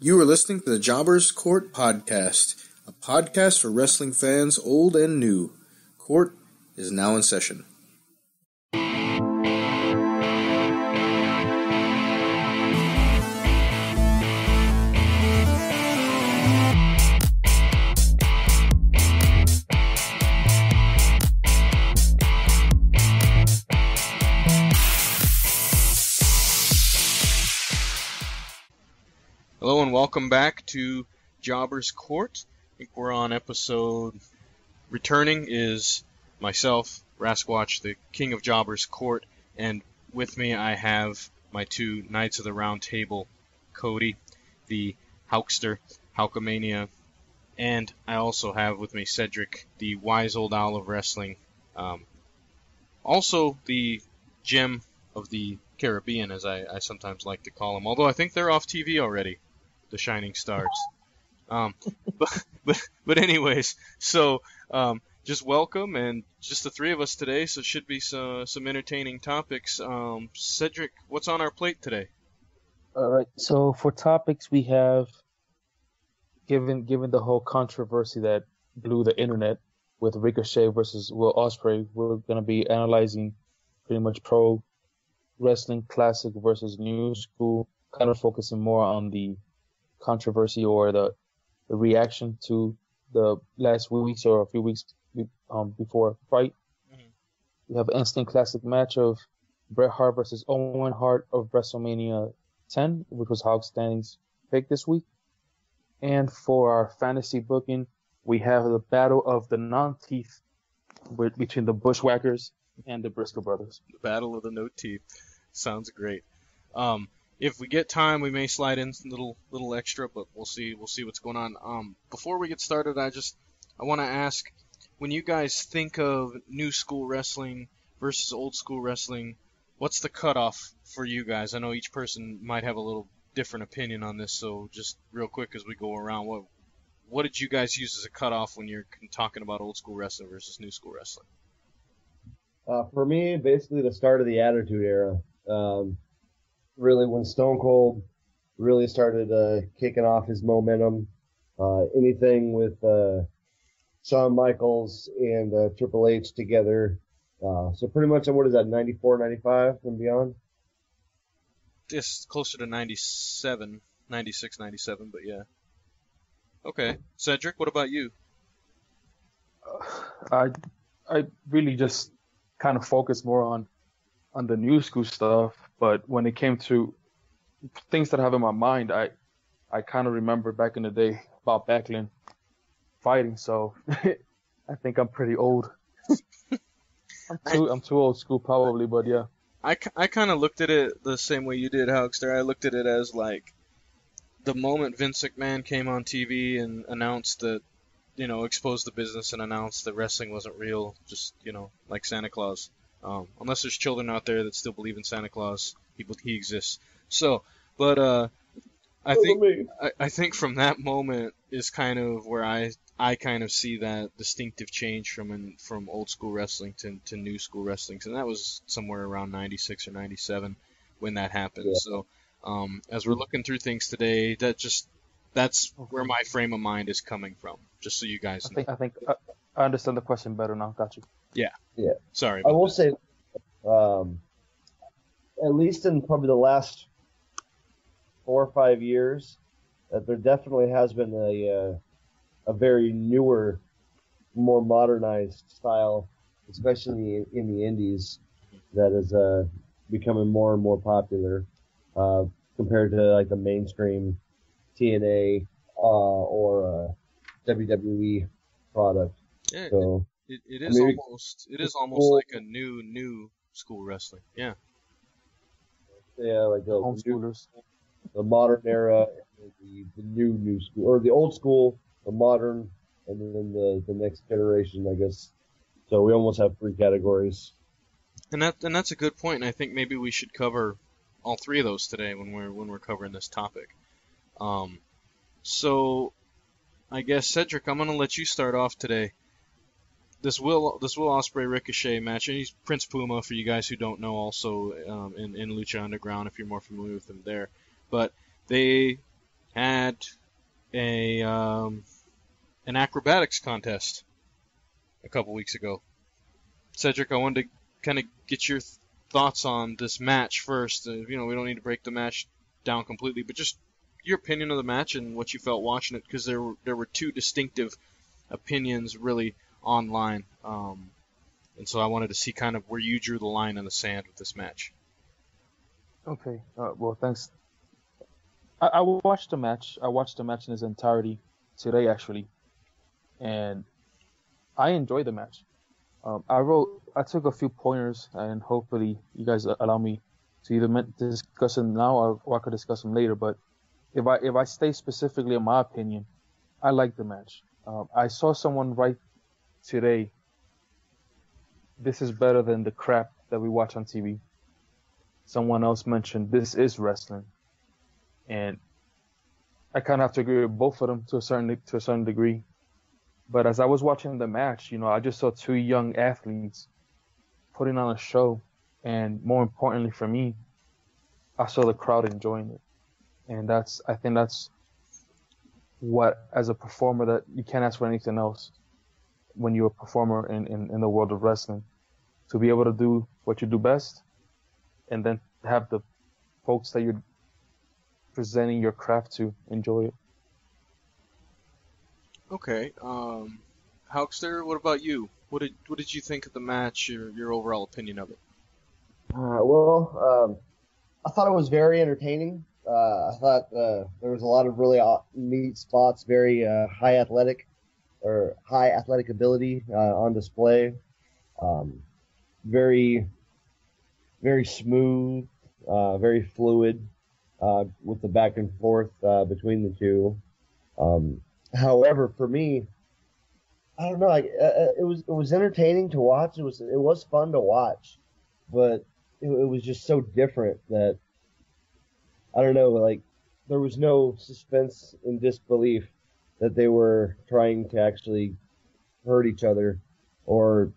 You are listening to the Jobbers Court Podcast, a podcast for wrestling fans old and new. Court is now in session. Hello and welcome back to Jobbers Court. I think we're on episode... Returning is myself, Rasquatch, the King of Jobbers Court, and with me I have my two Knights of the Round Table, Cody, the Hulkster, Hulkamania, and I also have with me Cedric, the Wise Old Owl of Wrestling, also the Gem of the Caribbean, as I sometimes like to call him, although I think they're off TV already. The Shining Stars. But anyways, so just welcome, and just the three of us today, so it should be some entertaining topics. Cedric, what's on our plate today? All right, so for topics we have, given the whole controversy that blew the internet with Ricochet versus Will Osprey, we're going to be analyzing pretty much pro wrestling, classic versus new school, kind of focusing more on the controversy or the reaction to the last weeks or a few weeks before fight. Mm-hmm. We have an instant classic match of Bret Hart versus Owen Hart of WrestleMania 10, which was Hawk Standing's pick this week. And for our fantasy booking, we have the battle of the non-teeth between the Bushwhackers and the Briscoe Brothers. The battle of the no teeth. Sounds great. If we get time, we may slide in some little extra, but we'll see what's going on. Before we get started, I want to ask, when you guys think of new school wrestling versus old school wrestling, what's the cutoff for you guys? I know each person might have a little different opinion on this, so just real quick as we go around, what did you guys use as a cutoff when you're talking about old school wrestling versus new school wrestling? For me, basically the start of the Attitude Era. Really, when Stone Cold really started kicking off his momentum, anything with Shawn Michaels and Triple H together. So pretty much, what is that, 94, 95 and beyond? It's closer to 97, 96, 97, but yeah. Okay. Cedric, what about you? I really just kind of focus more on the new school stuff, but when it came to things that I have in my mind, I kind of remember back in the day Bob Backlund fighting, so I think I'm pretty old. I'm too old school probably, but yeah. I kind of looked at it the same way you did, Hulkster. I looked at it as like the moment Vince McMahon came on TV and announced that, exposed the business and announced that wrestling wasn't real, just, like Santa Claus. Unless there's children out there that still believe in Santa Claus, he exists. So, but I think from that moment is kind of where I kind of see that distinctive change from old school wrestling to new school wrestling, and that was somewhere around 96 or 97 when that happened. Yeah. So, as we're looking through things today, that's where my frame of mind is coming from. Just so you guys know. I think I understand the question better now. Got you. Yeah. Yeah. Sorry. I will say, at least in probably the last 4 or 5 years, that there definitely has been a very newer, more modernized style, especially in the indies, that is becoming more and more popular compared to like the mainstream TNA or WWE product. Yeah. So. It is almost like a new school wrestling. Yeah. Yeah, like the homeschoolers, the modern era, the new school, or the old school, the modern, and then the next generation, I guess. So we almost have 3 categories. And that's a good point. And I think maybe we should cover all 3 of those today when we're covering this topic. So I guess Cedric, I'm gonna let you start off today. This Will Osprey-Ricochet match, and he's Prince Puma for you guys who don't know, also in Lucha Underground if you're more familiar with him there. But they had an acrobatics contest a couple weeks ago. Cedric, I wanted to kind of get your thoughts on this match first. We don't need to break the match down completely, but just your opinion of the match and what you felt watching it, because there were two distinctive opinions really online, and so I wanted to see kind of where you drew the line in the sand with this match. Okay. Well, thanks. I watched the match. I watched the match in its entirety today, actually, and I enjoyed the match. I took a few pointers, and hopefully you guys allow me to either discuss them now or I could discuss them later. But if I stay specifically in my opinion, I like the match. I saw someone write today, "This is better than the crap that we watch on TV." Someone else mentioned, "This is wrestling," and I kind of have to agree with both of them to a certain degree. But as I was watching the match, I just saw two young athletes putting on a show, and more importantly for me, I saw the crowd enjoying it, and I think that's what, as a performer, that you can't ask for anything else when you're a performer in the world of wrestling, to be able to do what you do best, and then have the folks that you're presenting your craft to enjoy it. Okay, Hulkster, what about you? What did you think of the match? Your overall opinion of it? I thought it was very entertaining. I thought there was a lot of really neat spots, very high athletic ability on display. Very, very smooth, very fluid with the back and forth between the two. However, for me, I don't know. It was entertaining to watch. It was fun to watch, but it was just so different that I don't know. Like, there was no suspense and disbelief that they were trying to actually hurt each other or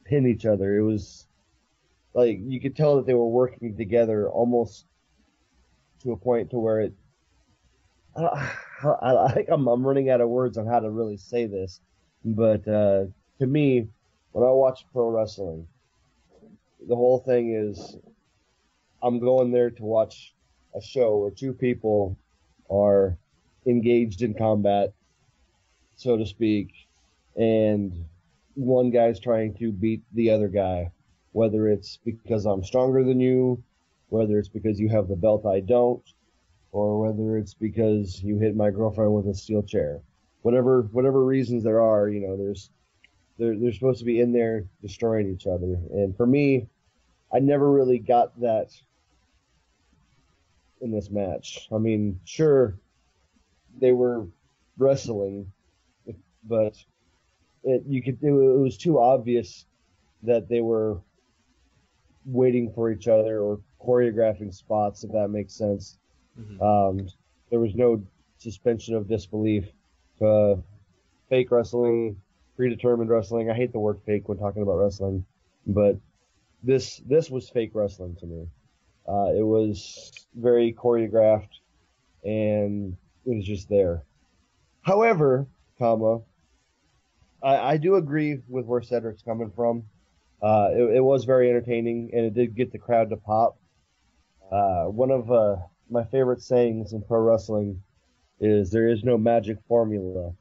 pin each other. It was like you could tell that they were working together almost to a point to where it. I think I'm running out of words on how to really say this, but to me, when I watch pro wrestling, the whole thing is I'm going there to watch a show where two people are engaged in combat, so to speak, and one guy's trying to beat the other guy, whether it's because I'm stronger than you, whether it's because you have the belt I don't, or whether it's because you hit my girlfriend with a steel chair. Whatever reasons there are, they're supposed to be in there destroying each other. And for me, I never really got that in this match. I mean, sure, they were wrestling, but it was too obvious that they were waiting for each other or choreographing spots, if that makes sense. Mm-hmm. There was no suspension of disbelief. Fake wrestling, predetermined wrestling. I hate the word fake when talking about wrestling, but this was fake wrestling to me. It was very choreographed, and it was just there. However, I do agree with where Cedric's coming from. It was very entertaining, and it did get the crowd to pop. One of my favorite sayings in pro wrestling is there is no magic formula.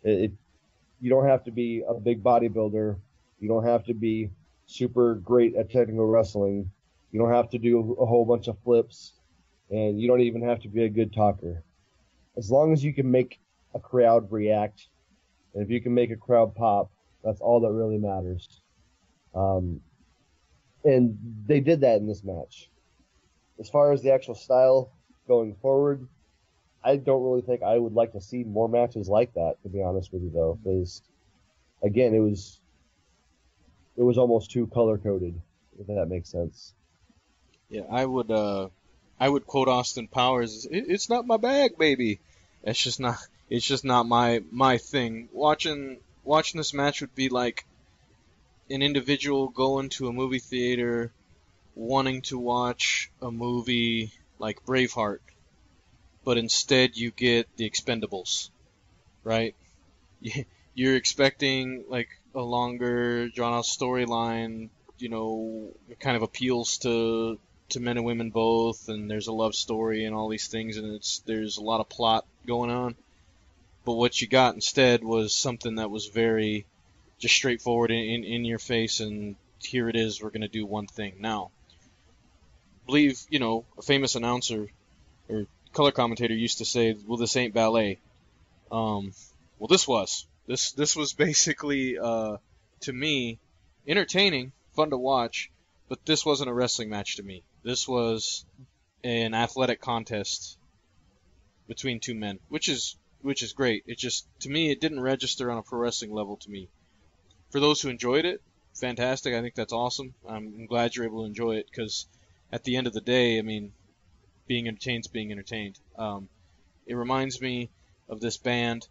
You don't have to be a big bodybuilder. You don't have to be super great at technical wrestling. You don't have to do a whole bunch of flips, and you don't even have to be a good talker. As long as you can make a crowd react, and if you can make a crowd pop, that's all that really matters. And they did that in this match. As far as the actual style going forward, I don't really think I would like to see more matches like that, to be honest with you, though, because, again, it was almost too color-coded, if that makes sense. Yeah, I would quote Austin Powers, "It's not my bag, baby." It's just not my thing. Watching this match would be like an individual going to a movie theater wanting to watch a movie like Braveheart, but instead you get the Expendables, right? You're expecting like a longer, drawn-out storyline, it kind of appeals to men and women both, and there's a love story and all these things, and there's a lot of plot going on. But what you got instead was something that was very just straightforward in your face, and here it is, we're going to do one thing. Now, I believe, a famous announcer or color commentator used to say, well, this ain't ballet. Well, this was. This was basically, to me, entertaining, fun to watch, but this wasn't a wrestling match to me. This was an athletic contest between two men, which is great. It just, to me, it didn't register on a pro wrestling level to me. For those who enjoyed it, fantastic. I think that's awesome. I'm glad you're able to enjoy it, because at the end of the day, I mean, being entertained is being entertained. It reminds me of this band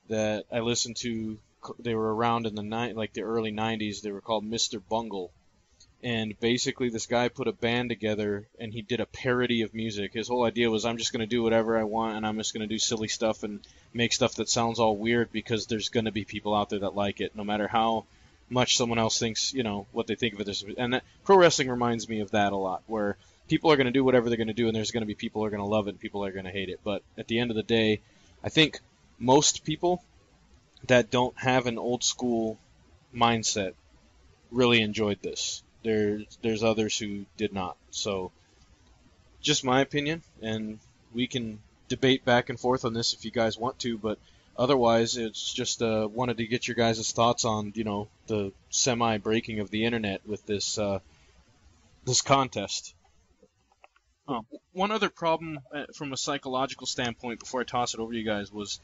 that I listened to. They were around in the early 90s. They were called Mr. Bungle. And basically this guy put a band together and he did a parody of music. His whole idea was, I'm just going to do whatever I want, and I'm just going to do silly stuff and make stuff that sounds all weird, because there's going to be people out there that like it, no matter how much someone else thinks, what they think of it. And that, pro wrestling reminds me of that a lot, where people are going to do whatever they're going to do, and there's going to be people who are going to love it and people are going to hate it. But at the end of the day, I think most people that don't have an old school mindset really enjoyed this. There's others who did not. So, just my opinion, and we can debate back and forth on this if you guys want to, but otherwise, it's just wanted to get your guys' thoughts on, the semi-breaking of the internet with this contest. One other problem from a psychological standpoint, before I toss it over to you guys, was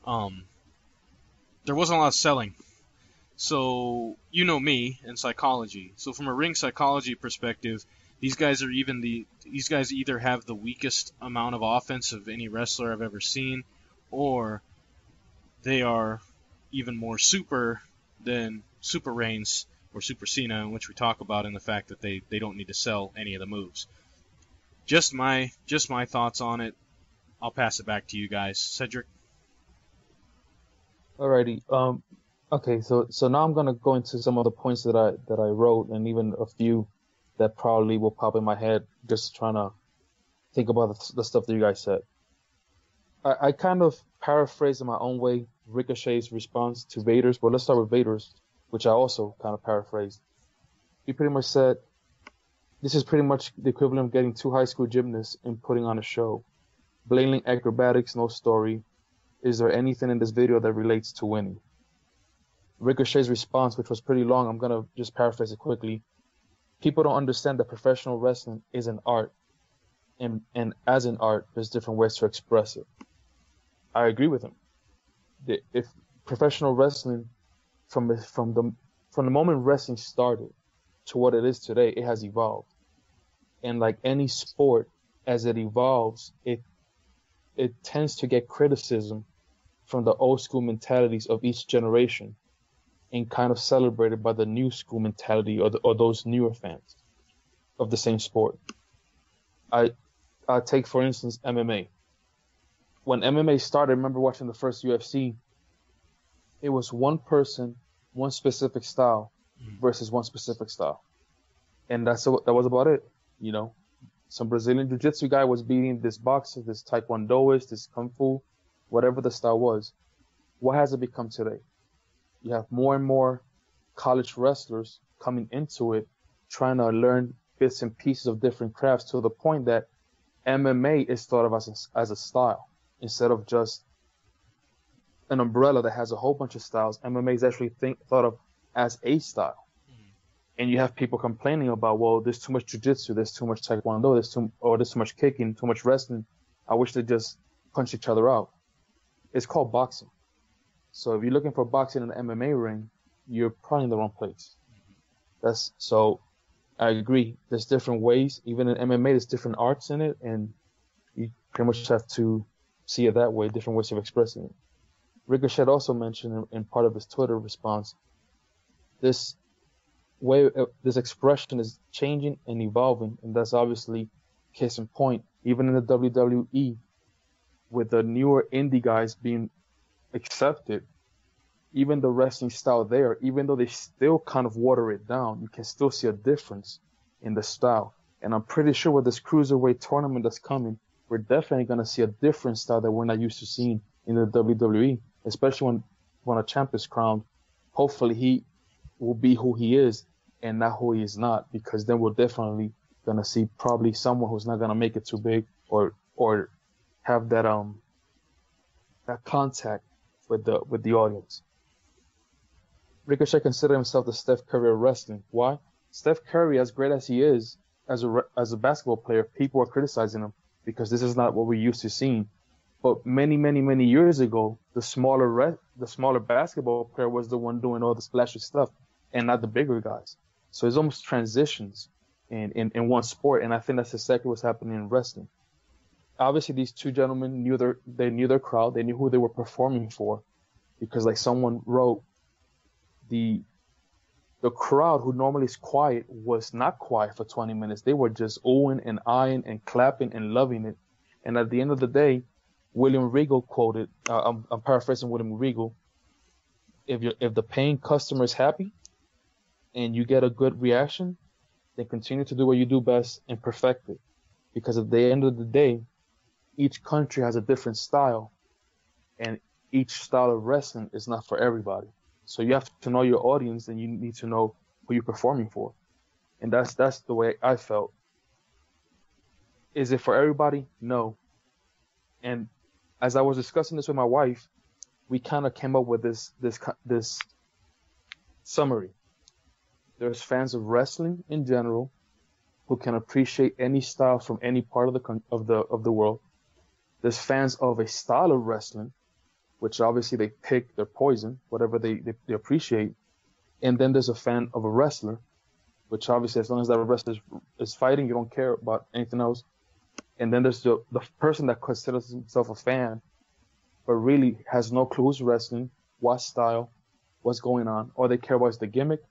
there wasn't a lot of selling. So, me and psychology. So from a ring psychology perspective, these guys either have the weakest amount of offense of any wrestler I've ever seen, or they are even more super than Super Reigns or Super Cena, in which we talk about in the fact that they don't need to sell any of the moves. Just my thoughts on it. I'll pass it back to you guys. Cedric? Alrighty. Okay, so now I'm gonna go into some of the points that I wrote, and even a few that probably will pop in my head, just trying to think about the stuff that you guys said. I kind of paraphrased in my own way Ricochet's response to Vader's, but let's start with Vader's, which I also kind of paraphrased. He pretty much said, this is pretty much the equivalent of getting two high school gymnasts and putting on a show. Blaming acrobatics, no story. Is there anything in this video that relates to winning? Ricochet's response, which was pretty long, I'm going to just paraphrase it quickly. People don't understand that professional wrestling is an art. And as an art, there's different ways to express it. I agree with him. If professional wrestling, from the moment wrestling started to what it is today, it has evolved. And like any sport, as it evolves, it tends to get criticism from the old school mentalities of each generation, and kind of celebrated by the new school mentality or those newer fans of the same sport. I take, for instance, MMA. When MMA started, I remember watching the first UFC, it was one person, one specific style versus one specific style. And that was about it. Some Brazilian jiu-jitsu guy was beating this boxer, this taekwondoist, this kung fu, whatever the style was. What has it become today? You have more and more college wrestlers coming into it, trying to learn bits and pieces of different crafts, to the point that MMA is thought of as a style instead of just an umbrella that has a whole bunch of styles. MMA is actually thought of as a style. And you have people complaining about, well, there's too much jiu-jitsu, there's too much taekwondo, there's too much kicking, too much wrestling. I wish they just punch each other out. It's called boxing. So if you're looking for boxing in an MMA ring, you're probably in the wrong place. So I agree. There's different ways. Even in MMA, there's different arts in it, and you pretty much have to see it that way, different ways of expressing it. Ricochet also mentioned in part of his Twitter response, this expression is changing and evolving, and that's obviously case in point. Even in the WWE, with the newer indie guys being accepted, even the wrestling style there, even though they still kind of water it down, you can still see a difference in the style. And I'm pretty sure with this cruiserweight tournament that's coming, we're definitely going to see a different style that we're not used to seeing in the WWE, especially when a champ is crowned. Hopefully he will be who he is and not who he is not, because then we're definitely going to see probably someone who's not going to make it too big or have that contact with the audience. Ricochet considered himself the Steph Curry of wrestling. Why? Steph Curry, as great as he is as a basketball player, people are criticizing him because this is not what we're used to seeing. But many, many, many years ago, the smaller basketball player was the one doing all the splashy stuff, and not the bigger guys. So it's almost transitions in one sport, and I think that's exactly what's happening in wrestling. Obviously, these two gentlemen knew their crowd, they knew who they were performing for, because like someone wrote, the crowd who normally is quiet was not quiet for 20 minutes. They were just oohing and eyeing and clapping and loving it. And at the end of the day, William Regal quoted, I'm paraphrasing William Regal, if the paying customer is happy and you get a good reaction, then continue to do what you do best and perfect it. Because at the end of the day, each country has a different style, and each style of wrestling is not for everybody. So you have to know your audience, and you need to know who you're performing for. And that's the way I felt. Is it for everybody? No. And as I was discussing this with my wife, we kind of came up with this summary. There's fans of wrestling in general who can appreciate any style from any part of the world. There's fans of a style of wrestling, which obviously they pick their poison, whatever they appreciate. And then there's a fan of a wrestler, which obviously as long as that wrestler is fighting, you don't care about anything else. And then there's the person that considers himself a fan, but really has no clue who's wrestling, what style, what's going on. All they care about is the gimmick,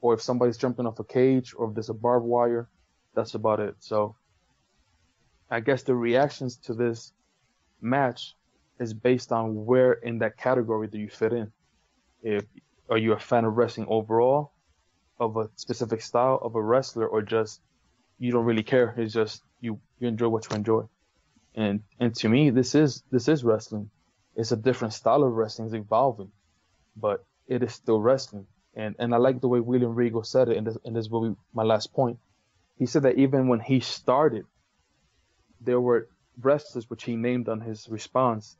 or if somebody's jumping off a cage, or if there's a barbed wire. That's about it. So I guess the reactions to this match is based on where in that category do you fit in. Are you a fan of wrestling overall, of a specific style of a wrestler, or just you don't really care? It's just you enjoy what you enjoy. And to me, this is wrestling. It's a different style of wrestling. It's evolving, but it is still wrestling. And I like the way William Regal said it, and this will be my last point. He said that even when he started, there were wrestlers, which he named on his response,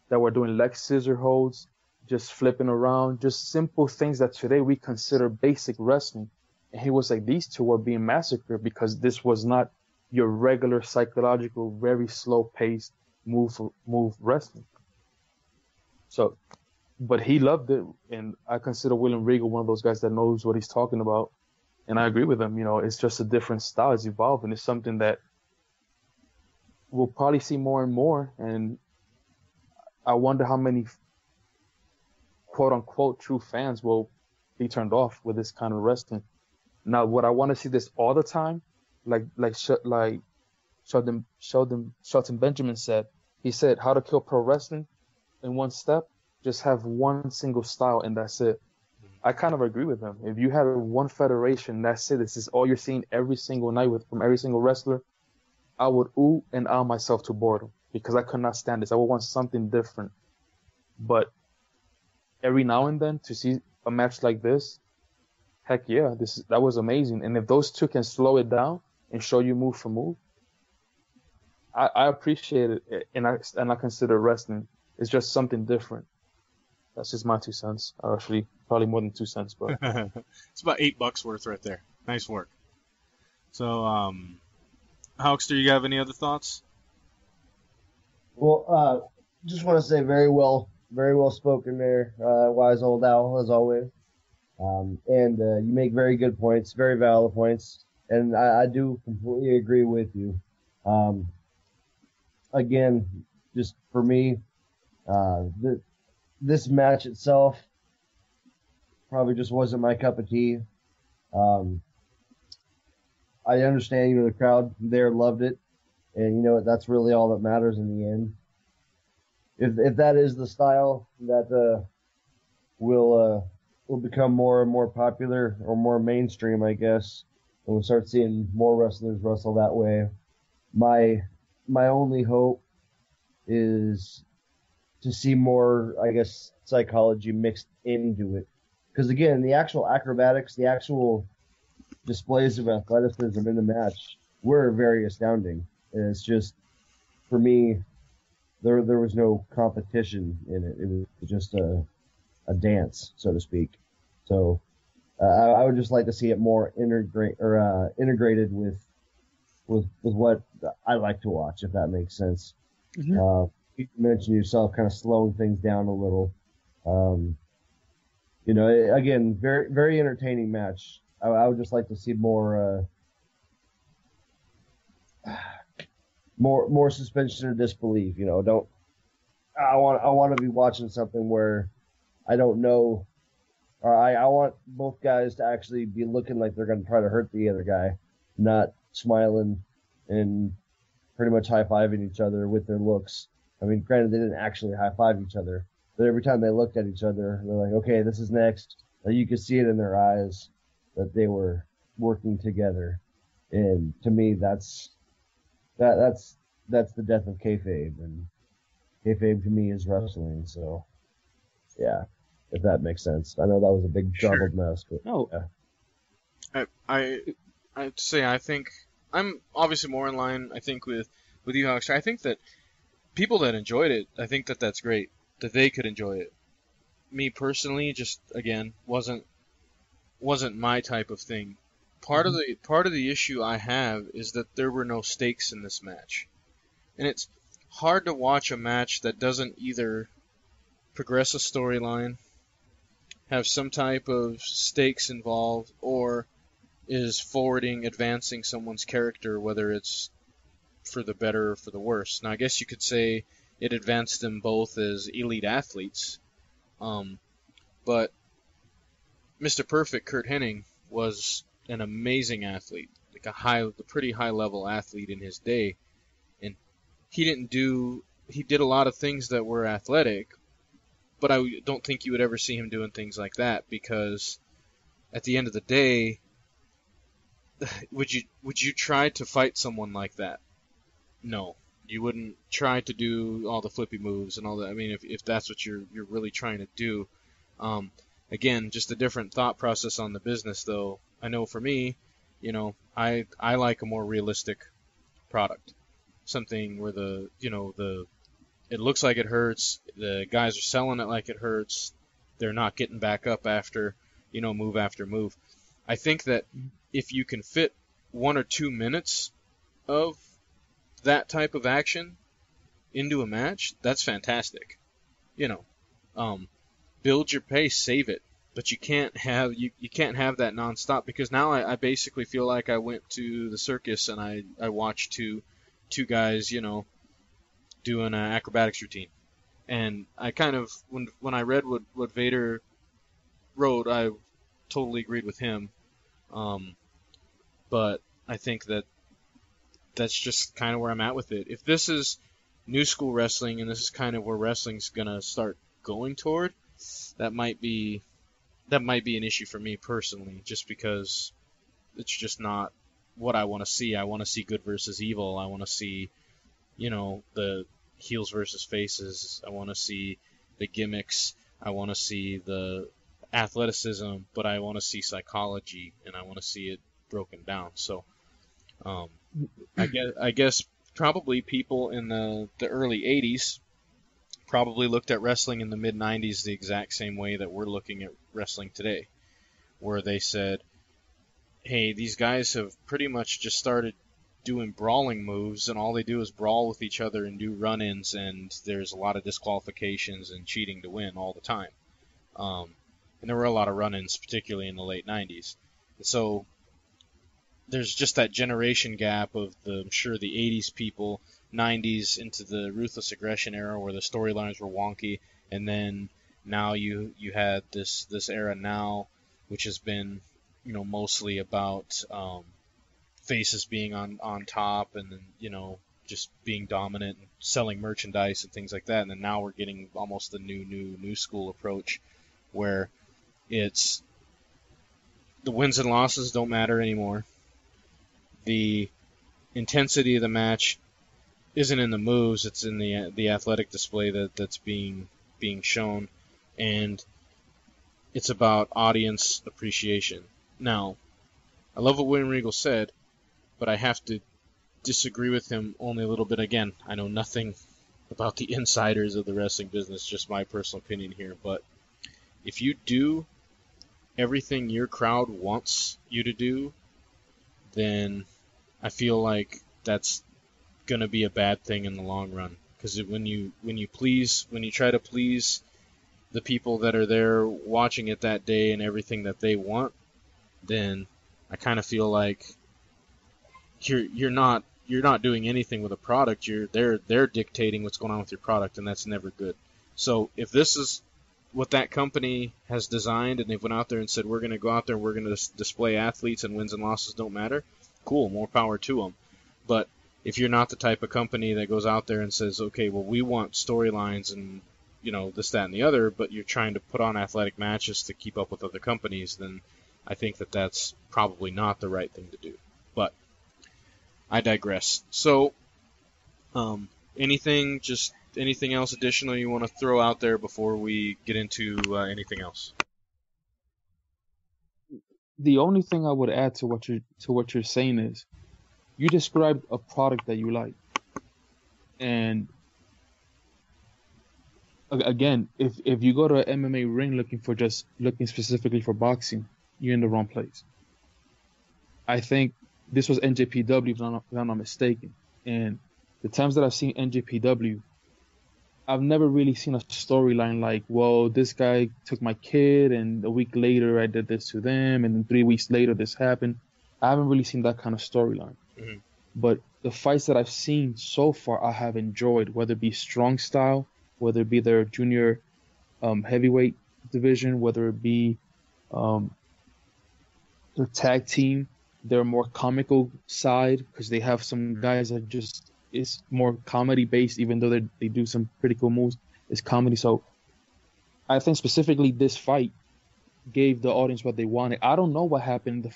that were doing leg scissor holds, just flipping around, just simple things that today we consider basic wrestling. And he was like, these two were being massacred because this was not your regular psychological, very slow-paced move wrestling. So, but he loved it, and I consider William Regal one of those guys that knows what he's talking about. And I agree with him. You know, it's just a different style. It's evolving. It's something that we'll probably see more and more. And I wonder how many quote unquote true fans will be turned off with this kind of wrestling. Now, would I want to see this all the time? Like Shelton Benjamin said. He said, how to kill pro wrestling in one step, just have one single style and that's it. I kind of agree with him. If you had one federation, that's it. This is all you're seeing every single night from every single wrestler. I would ooh and ah myself to boredom because I could not stand this. I would want something different. But every now and then to see a match like this, heck yeah, that was amazing. And if those two can slow it down and show you move for move, I appreciate it. And I consider wrestling is just something different. That's just my 2 cents. Actually, probably more than 2 cents, but it's about $8 worth right there. Nice work. So, Hulkster, you have any other thoughts? Well, just want to say very well spoken there, wise old owl as always. And you make very good points, very valid points, and I do completely agree with you. Again, just for me, this match itself probably just wasn't my cup of tea. I understand, the crowd there loved it, and that's really all that matters in the end. if that is the style that will become more and more popular or more mainstream, I guess, and we'll start seeing more wrestlers wrestle that way. My only hope is to see more, I guess, psychology mixed into it. Because again, the actual acrobatics, the actual displays of athleticism in the match were very astounding. And it's just, for me, there was no competition in it. It was just a dance, so to speak. So I would just like to see it more integrated with what I like to watch, if that makes sense. Mm-hmm. You mentioned yourself kind of slowing things down a little. Again, very, very entertaining match. I would just like to see more suspension of disbelief. I want to be watching something where I don't know, or I want both guys to actually be looking like they're going to try to hurt the other guy, not smiling and pretty much high-fiving each other with their looks. I mean, granted, they didn't actually high-five each other, but every time they looked at each other, they're like, okay, this is next. You could see it in their eyes that they were working together. And to me, that's the death of kayfabe. And kayfabe to me is wrestling. So, yeah, if that makes sense. I know that was a big jumbled mess, but no. Yeah. I'd say I think I'm obviously more in line, I think, with you, Alex. I think that people that enjoyed it, I think that that's great, that they could enjoy it. Me personally, just again, wasn't my type of thing. Part of the issue I have is that there were no stakes in this match, and it's hard to watch a match that doesn't either progress a storyline, have some type of stakes involved, or is advancing someone's character, whether it's for the better or for the worse. Now, I guess you could say it advanced them both as elite athletes, but Mr. Perfect, Kurt Hennig, was an amazing athlete, like a pretty high-level athlete in his day, and he did a lot of things that were athletic, but I don't think you would ever see him doing things like that, because at the end of the day, would you try to fight someone like that? No. You wouldn't try to do all the flippy moves and all that. I mean, if that's what you're really trying to do. Again, just a different thought process on the business, though. I know for me, I like a more realistic product. Something where it looks like it hurts, the guys are selling it like it hurts, they're not getting back up after, move after move. I think that if you can fit 1 or 2 minutes of that type of action into a match, that's fantastic. Build your pace, save it, but you can't have that nonstop, because now I basically feel like I went to the circus and I watched two guys, doing an acrobatics routine, and I kind of when I read what Vader wrote, I totally agreed with him, but I think that's just kind of where I'm at with it. If this is new school wrestling and this is kind of where wrestling's gonna start going toward, that might be an issue for me personally, just because it's just not what I want to see. I want to see good versus evil. I want to see, the heels versus faces. I want to see the gimmicks. I want to see the athleticism, but I want to see psychology, and I want to see it broken down. So, I guess probably people in the early 80s probably looked at wrestling in the mid-90s the exact same way that we're looking at wrestling today, where they said, hey, these guys have pretty much just started doing brawling moves, and all they do is brawl with each other and do run-ins, and there's a lot of disqualifications and cheating to win all the time. And there were a lot of run-ins, particularly in the late 90s. And so there's just that generation gap of I'm sure the 80s people, 90s into the Ruthless Aggression era where the storylines were wonky, and then now you had this era now, which has been mostly about faces being on top, and then just being dominant and selling merchandise and things like that. And then now we're getting almost the new school approach where it's the wins and losses don't matter anymore. The intensity of the match isn't in the moves, it's in the athletic display that's being shown, and it's about audience appreciation. Now, I love what William Regal said, but I have to disagree with him only a little bit. Again, I know nothing about the insiders of the wrestling business, just my personal opinion here, but if you do everything your crowd wants you to do, then I feel like that's going to be a bad thing in the long run. Because when you try to please the people that are there watching it that day and everything that they want, then I kind of feel like you're not doing anything with a product. They're dictating what's going on with your product, and that's never good. So if this is what that company has designed, and they've went out there and said, we're going to go out there and we're going to display athletes and wins and losses don't matter, cool, more power to them. But if you're not the type of company that goes out there and says, okay, well, we want storylines and, this, that, and the other, but you're trying to put on athletic matches to keep up with other companies, then I think that that's probably not the right thing to do. But I digress. So, anything else additional you want to throw out there before we get into anything else? The only thing I would add to what you're saying is, you described a product that you like, and again, if you go to an MMA ring looking specifically for boxing, you're in the wrong place. I think this was NJPW, if I'm not mistaken, and the times that I've seen NJPW, I've never really seen a storyline like, well, this guy took my kid, and a week later I did this to them, and then 3 weeks later this happened. I haven't really seen that kind of storyline. Mm-hmm. But the fights that I've seen so far, I have enjoyed, whether it be strong style, whether it be their junior heavyweight division, whether it be their tag team, their more comical side, because they have some guys that just is more comedy based, even though they do some pretty cool moves. It's comedy. So I think specifically this fight gave the audience what they wanted. I don't know what happened.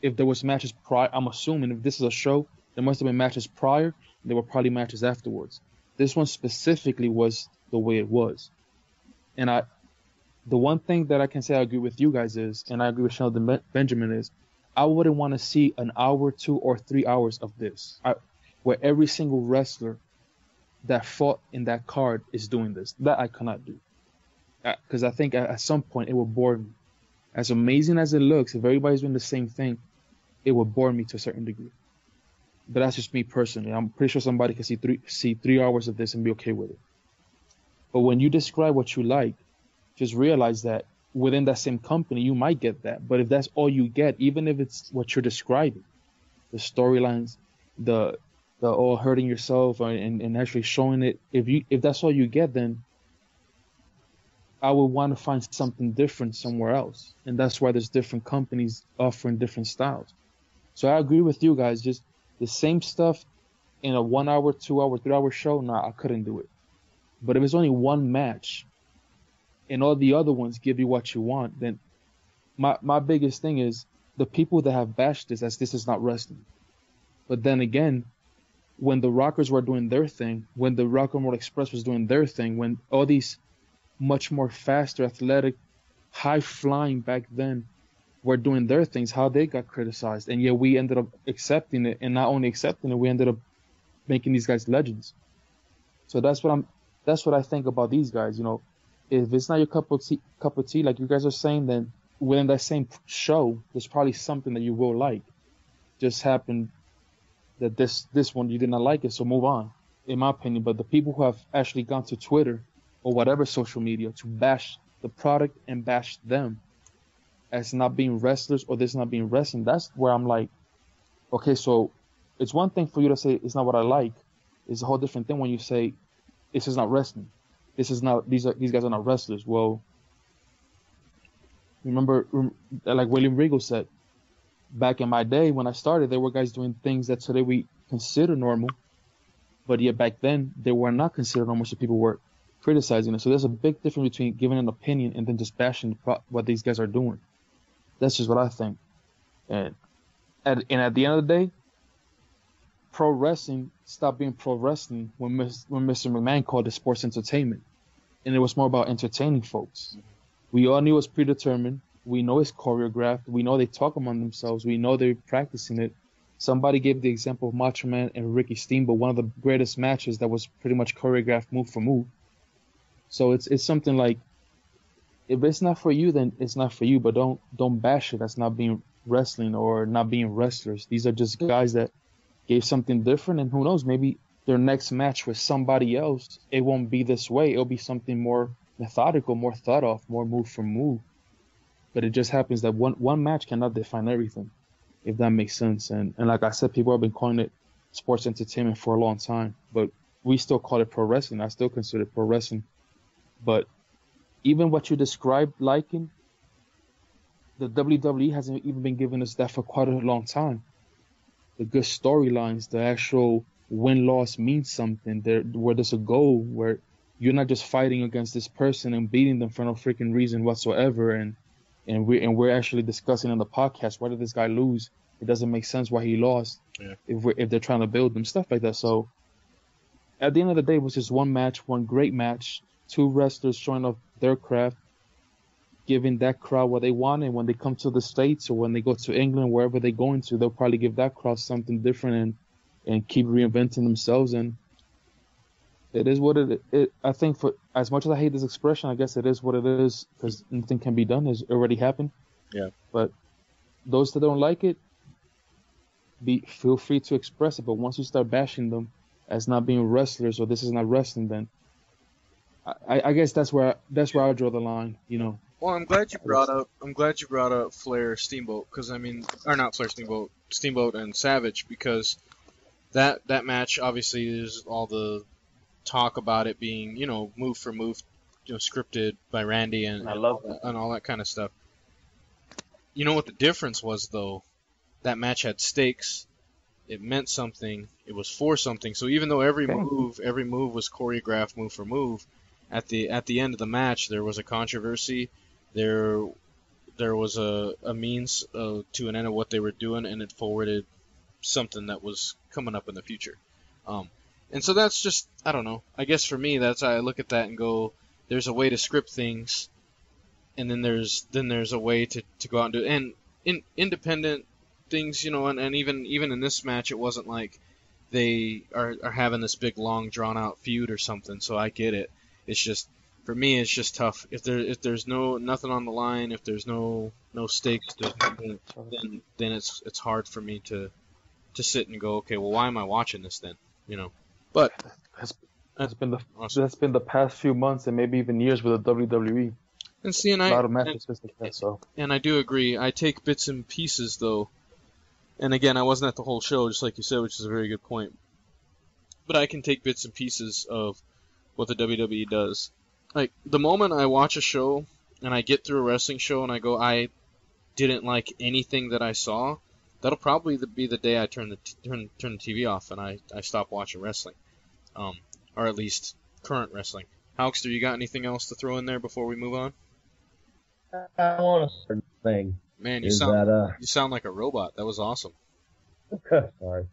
If there was matches prior, I'm assuming if this is a show, there must have been matches prior. There were probably matches afterwards. This one specifically was the way it was. And the one thing that I can say I agree with you guys is, and I agree with Sheldon Benjamin is, I wouldn't want to see an hour, 2 or 3 hours of this, where every single wrestler that fought in that card is doing this. That I cannot do. Because I think at some point it will bore me. As amazing as it looks, if everybody's doing the same thing, it will bore me to a certain degree. But that's just me personally. I'm pretty sure somebody can see 3 hours of this and be okay with it. But when you describe what you like, just realize that within that same company, you might get that. But if that's all you get, even if it's what you're describing, the storylines, the all hurting yourself and actually showing it, if that's all you get, then I would want to find something different somewhere else. And that's why there's different companies offering different styles. So I agree with you guys. Just the same stuff in a 1 hour, 2 hour, 3 hour show, nah, I couldn't do it. But if it's only one match and all the other ones give you what you want, then my biggest thing is the people that have bashed this as this is not wrestling. But then again, when the Rockers were doing their thing, when the Rock and Roll Express was doing their thing, when all these much more faster, athletic, high-flying back then were doing their things, how they got criticized. And yet we ended up accepting it, and not only accepting it, we ended up making these guys legends. So that's what I think about these guys. If it's not your cup of tea, like you guys are saying, then within that same show, there's probably something that you will like. Just happened that this one you did not like it, so move on, in my opinion. But the people who have actually gone to Twitter or whatever social media to bash the product and bash them as not being wrestlers or this not being wrestling, that's where I'm like, okay, so it's one thing for you to say it's not what I like. It's a whole different thing when you say this is not wrestling. This is not these guys are not wrestlers. Well, remember, like William Regal said, back in my day when I started, there were guys doing things that today we consider normal, but yet back then they were not considered almost, so people were criticizing it. So there's a big difference between giving an opinion and then just bashing what these guys are doing. That's just what I think. And at the end of the day, pro wrestling stopped being pro wrestling when Mr. McMahon called it sports entertainment, and it was more about entertaining folks. We all knew it was predetermined. We know it's choreographed. We know they talk among themselves. We know they're practicing it. Somebody gave the example of Macho Man and Ricky Steamboat, one of the greatest matches that was pretty much choreographed move for move. So it's something like, if it's not for you, then it's not for you. But don't bash it. That's not being wrestling or not being wrestlers. These are just guys that gave something different, and who knows, maybe their next match with somebody else, it won't be this way. It'll be something more methodical, more thought of, more move for move. But it just happens that one match cannot define everything, if that makes sense. And like I said, people have been calling it sports entertainment for a long time, but we still call it pro wrestling. I still consider it pro wrestling. But even what you described liking, the WWE hasn't even been giving us that for quite a long time. The good storylines, the actual win-loss means something. Where there's a goal, where you're not just fighting against this person and beating them for no freaking reason whatsoever. And we're actually discussing on the podcast, why did this guy lose? It doesn't make sense why he lost. Yeah. If they're trying to build them, stuff like that. So at the end of the day, it was just one match, one great match, two wrestlers showing off their craft, giving that crowd what they want. And when they come to the States or when they go to England, wherever they're going to, they'll probably give that crowd something different and keep reinventing themselves. And it is what it is. I think, for as much as I hate this expression, I guess it is what it is, because nothing can be done. It's already happened. Yeah. But those that don't like it, feel free to express it. But once you start bashing them as not being wrestlers, or this is not wrestling, then I guess that's where I draw the line. You know. Well, I'm glad you brought up Flair Steamboat, because or not Flair Steamboat and Savage, because that match obviously is all the talk about it being, move for move, scripted by Randy and all that kind of stuff. You know what the difference was, though? That match had stakes. It meant something. It was for something. So even though every move was choreographed move for move, at the end of the match there was a controversy. There was a means to an end of what they were doing, and it forwarded something that was coming up in the future. And so that's just, I don't know. I guess for me, that's how I look at that and go, there's a way to script things, and then there's a way to go out and do it. And in independent things, and even in this match, it wasn't like they are having this big, long, drawn-out feud or something, so I get it. It's just, for me, it's just tough. If there's nothing on the line, if there's no stakes, then it's hard for me to sit and go, okay, well, why am I watching this then? But that's been the past few months and maybe even years with the WWE. And see, a lot of matches like that. So. And I do agree. I take bits and pieces, though. And again, I wasn't at the whole show, just like you said, which is a very good point. But I can take bits and pieces of what the WWE does. Like, the moment I watch a show and I get through a wrestling show and I go, I didn't like anything that I saw, that'll probably be the day I turn the TV off and I stop watching wrestling, or at least current wrestling. Hulkster, you got anything else to throw in there before we move on? I want to start thing. Man, you sound like a robot. That was awesome. Sorry.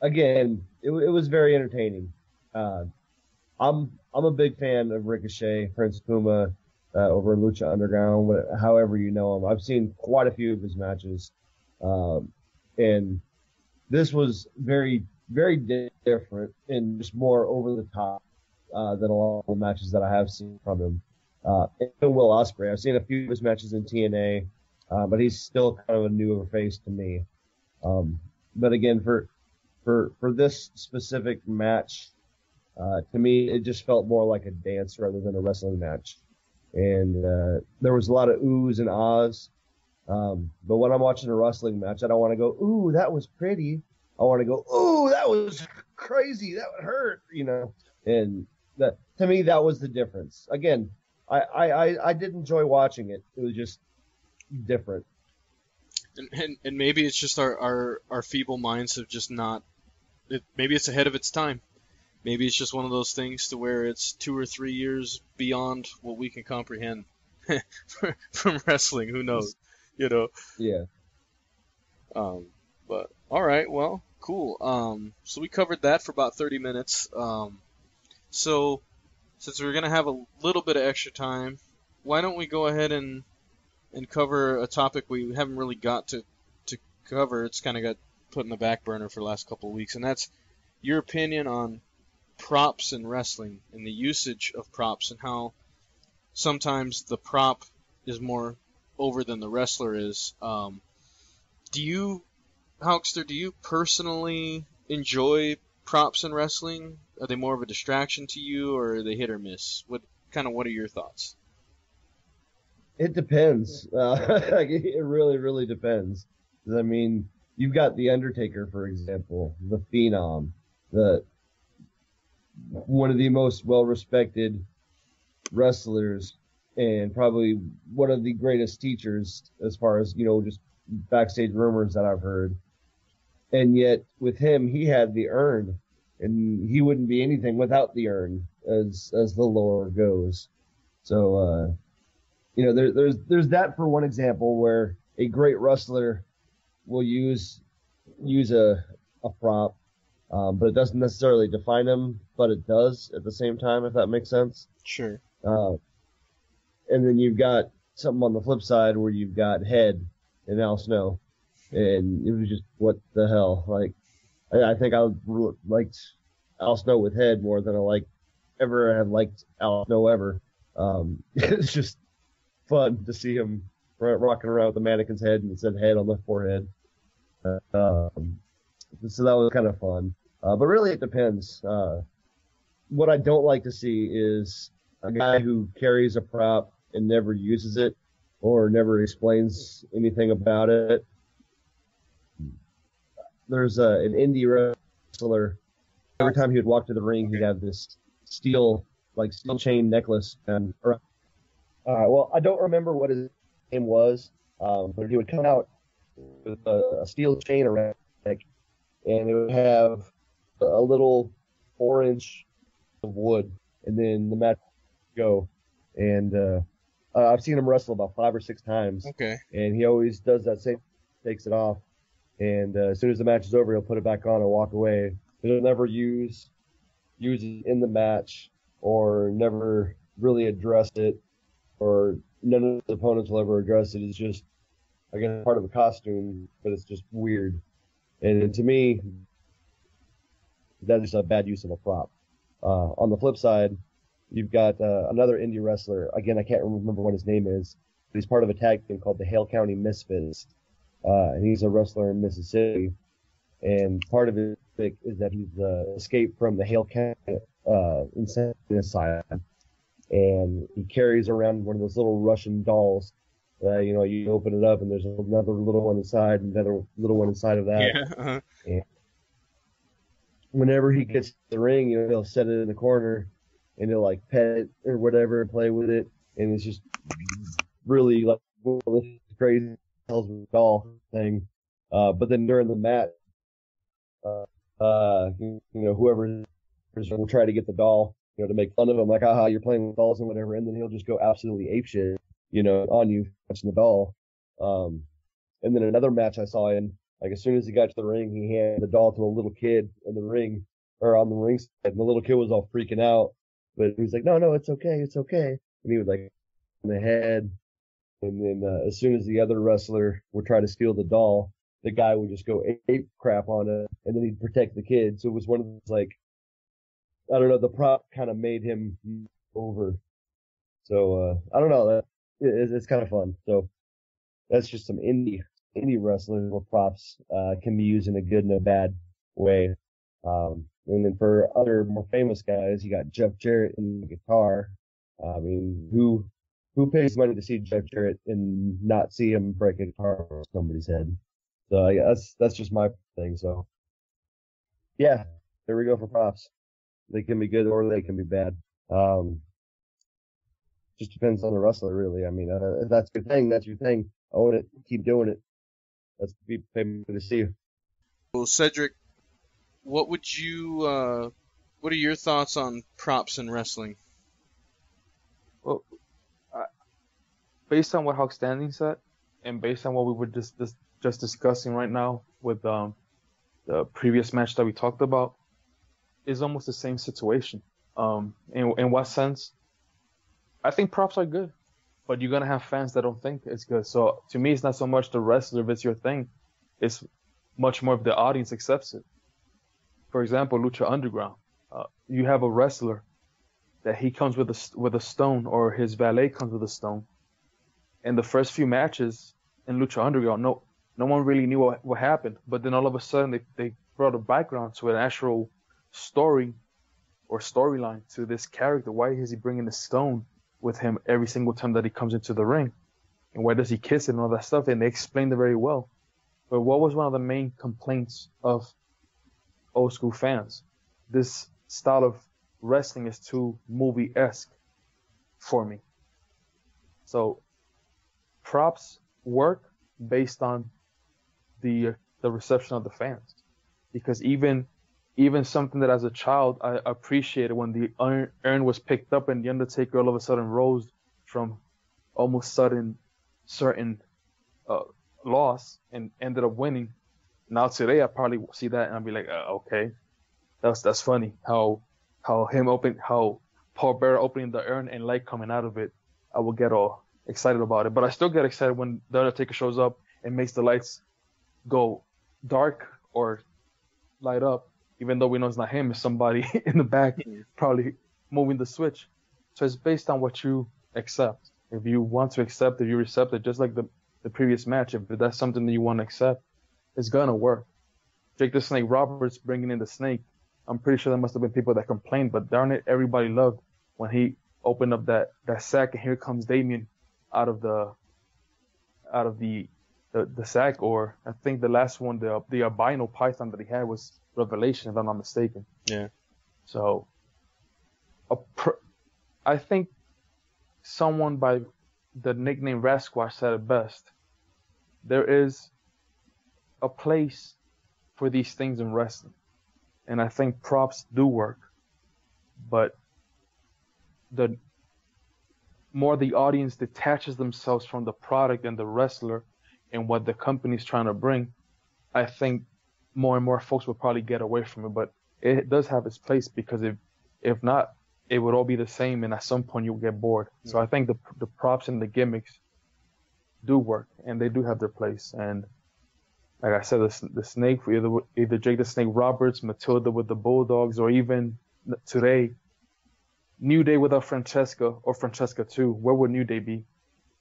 Again, it was very entertaining. I'm a big fan of Ricochet, Prince Puma, over in Lucha Underground, however you know him. I've seen quite a few of his matches, and this was very, very different and just more over the top than a lot of the matches that I have seen from him. And Will Ospreay, I've seen a few of his matches in TNA, but he's still kind of a newer face to me. But again, for this specific match, to me, it just felt more like a dance rather than a wrestling match. And there was a lot of oohs and ahs. But when I'm watching a wrestling match, I don't want to go, ooh, that was pretty. I want to go, ooh, that was crazy. That would hurt, And that, to me, that was the difference. Again, I did enjoy watching it. It was just different. And maybe it's just our feeble minds have just not maybe it's ahead of its time. Maybe it's just one of those things to where it's 2 or 3 years beyond what we can comprehend from wrestling. Who knows? You know. Yeah. But all right, well, cool. So we covered that for about 30 minutes. So since we're gonna have a little bit of extra time, why don't we go ahead and cover a topic we haven't really got to cover? It's kind of got put in the back burner for the last couple of weeks, and that's your opinion on props in wrestling and the usage of props and how sometimes the prop is more over than the wrestler is. Hulkster, do you personally enjoy props in wrestling? Are they more of a distraction to you, or are they hit or miss? What are your thoughts? It depends. It really, really depends. I mean, you've got The Undertaker, for example, the Phenom, one of the most well-respected wrestlers and probably one of the greatest teachers as far as, just backstage rumors that I've heard. And yet with him, he had the urn, and he wouldn't be anything without the urn as the lore goes. So, there's that for one example where a great wrestler will use a prop, but it doesn't necessarily define him, but it does at the same time, if that makes sense. Sure. And then you've got something on the flip side where you've got Head and Al Snow, and it was just, what the hell? Like, I think I liked Al Snow with Head more than I ever have liked Al Snow ever. It's just fun to see him rocking around with the mannequin's head and it said Head on the forehead. So that was kind of fun. But really it depends. What I don't like to see is a guy who carries a prop and never uses it or never explains anything about it. There's an indie wrestler. Every time he would walk to the ring, he'd have this steel chain necklace. And well, I don't remember what his name was, but he would come out with a steel chain around his neck, and it would have a little 4-inch of wood, and then the match would go. And I've seen him wrestle about 5 or 6 times. Okay. And he always does that same, takes it off, and as soon as the match is over, he'll put it back on and walk away. He'll never use it in the match, or never really address it, or none of the opponents will ever address it. It's just, I guess, part of a costume, but it's just weird. And to me, that is a bad use of a prop. On the flip side, you've got another indie wrestler. Again, I can't remember what his name is, but he's part of a tag team called the Hale County Misfits. And he's a wrestler in Mississippi. And part of it is that he's escaped from the Hale County insane asylum. And he carries around one of those little Russian dolls. You open it up and there's another little one inside, and another little one inside of that. Yeah. Uh-huh. And whenever he gets to the ring, he'll set it in the corner and he'll pet it or whatever and play with it. And it's just really this crazy doll thing. But then during the match, whoever will try to get the doll, to make fun of him, like, haha, you're playing with dolls and whatever, and then he'll just go absolutely apeshit, on you, touching the doll. And then another match I saw in, as soon as he got to the ring, he handed the doll to a little kid in the ring, or on the ring side, and the little kid was all freaking out, but he was like, no, it's okay, it's okay. And he would in the head, and then as soon as the other wrestler would try to steal the doll, the guy would just go ape crap on it, and then he'd protect the kid. So it was one of those, I don't know, the prop kind of made him over. So, I don't know, it's kind of fun. So that's just some indie wrestlers where props, can be used in a good and a bad way. And then for other more famous guys, you got Jeff Jarrett in the guitar. I mean, who pays money to see Jeff Jarrett and not see him break a guitar over somebody's head? So that's just my thing. So yeah, there we go for props. They can be good or they can be bad. Just depends on the wrestler, really. I mean, if that's your thing, that's your thing. Own it. Keep doing it. That's be paid to see you. Well, Cedric, what would you what are your thoughts on props in wrestling? Well, I, based on what Hawk Standing said, and based on what we were just discussing right now with the previous match that we talked about, is almost the same situation. In what sense? I think props are good, but you're gonna have fans that don't think it's good. So to me, it's not so much the wrestler if it's your thing; it's much more if the audience accepts it. For example, Lucha Underground. You have a wrestler that he comes with a stone, or his valet comes with a stone. In the first few matches in Lucha Underground, no one really knew what happened. But then all of a sudden, they brought a background to an actual story or storyline to this character. Why is he bringing the stone with him every single time that he comes into the ring? And why does he kiss it and all that stuff? And they explained it very well. But what was one of the main complaints of old school fans? This style of wrestling is too movie-esque for me. So props work based on the reception of the fans, because even something that as a child I appreciated, when the urn was picked up and the Undertaker all of a sudden rose from almost certain loss and ended up winning. Now today I probably see that and I'll be like, okay, that's funny. How Paul Bearer opening the urn and light coming out of it, I will get all excited about it. But I still get excited when the Undertaker shows up and makes the lights go dark or light up, even though we know it's not him, it's somebody in the back probably moving the switch. So it's based on what you accept. If you want to accept it, you accept it, just like the previous match. If that's something that you want to accept, it's gonna work. Jake the Snake Roberts bringing in the Snake, I'm pretty sure there must have been people that complained, but darn it, everybody loved when he opened up that sack and here comes Damien out of the sack. Or I think the last one, the albino python that he had was Revelation, if I'm not mistaken. Yeah. So I think someone by the nickname Rasquash said it best. There is a place for these things in wrestling. And I think props do work. But the more the audience detaches themselves from the product and the wrestler and what the company's trying to bring, I think more and more folks will probably get away from it. But it does have its place, because if not, it would all be the same, and at some point you'll get bored. So I think the props and the gimmicks do work, and they do have their place. And like I said, the Snake, either Jake the Snake Roberts, Matilda with the Bulldogs, or even today, New Day without Francesca or Francesca 2, where would New Day be?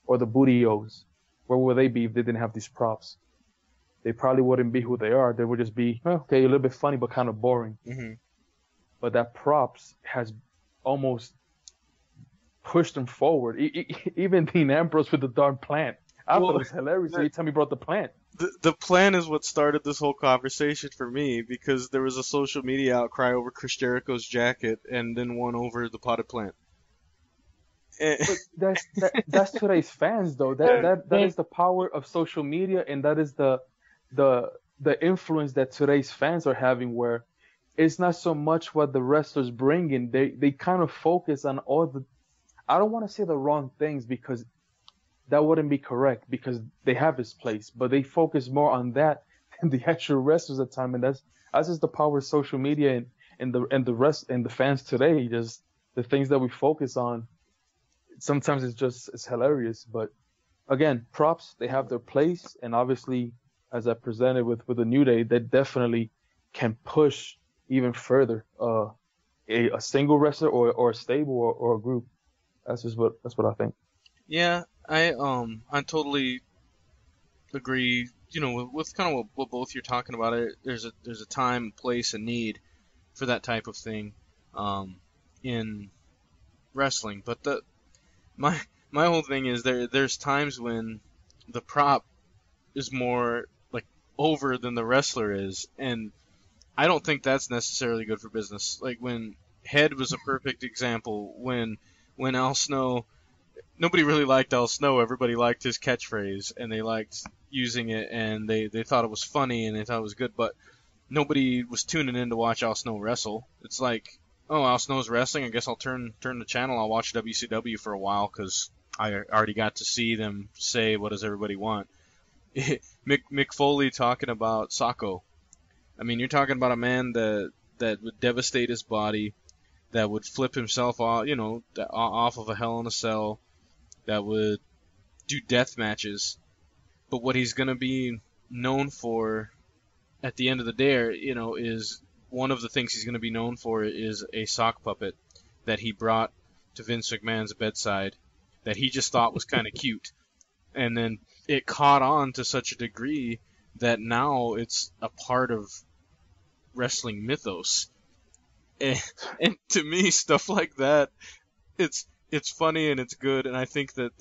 Or the Booty-O's, where would they be if they didn't have these props? They probably wouldn't be who they are. They would just be, okay, a little bit funny, but kind of boring. Mm-hmm. But that props has almost pushed them forward. Even Dean Ambrose with the darn plant. I thought it was hilarious every time he brought the plant. The plan is what started this whole conversation for me, because there was a social media outcry over Chris Jericho's jacket and then one over the potted plant. But that's today's fans, though. That is the power of social media, and that is the influence that today's fans are having, where it's not so much what the wrestlers bring in. They kind of focus on all the, I don't want to say the wrong things, because that wouldn't be correct, because they have its place, but they focus more on that than the actual wrestlers at the time. And that's just the power of social media and the fans today. Just the things that we focus on. Sometimes it's hilarious. But again, props, they have their place, and obviously, as I presented with the New Day, they definitely can push even further a single wrestler or a stable or a group. That's what I think. Yeah, I totally agree. You know, with kind of what both you're talking about. There's a time, place, and need for that type of thing in wrestling. But my whole thing is there's times when the prop is more like over than the wrestler is, and I don't think that's necessarily good for business. Like when Head was a perfect example. When Al Snow, nobody really liked Al Snow. Everybody liked his catchphrase, and they liked using it, and they thought it was funny, and they thought it was good. But nobody was tuning in to watch Al Snow wrestle. It's like, oh, Al Snow's wrestling. I guess I'll turn the channel. I'll watch WCW for a while because I already got to see them say, what does everybody want? Mick Foley talking about Sacco. I mean, you're talking about a man that would devastate his body, that would flip himself off, off of a Hell in a Cell, that would do death matches. But what he's going to be known for at the end of the day, is one of the things he's going to be known for is a sock puppet that he brought to Vince McMahon's bedside that he just thought was kind of cute. And then it caught on to such a degree that now it's a part of wrestling mythos. And to me, stuff like that, it's funny and it's good, and I think that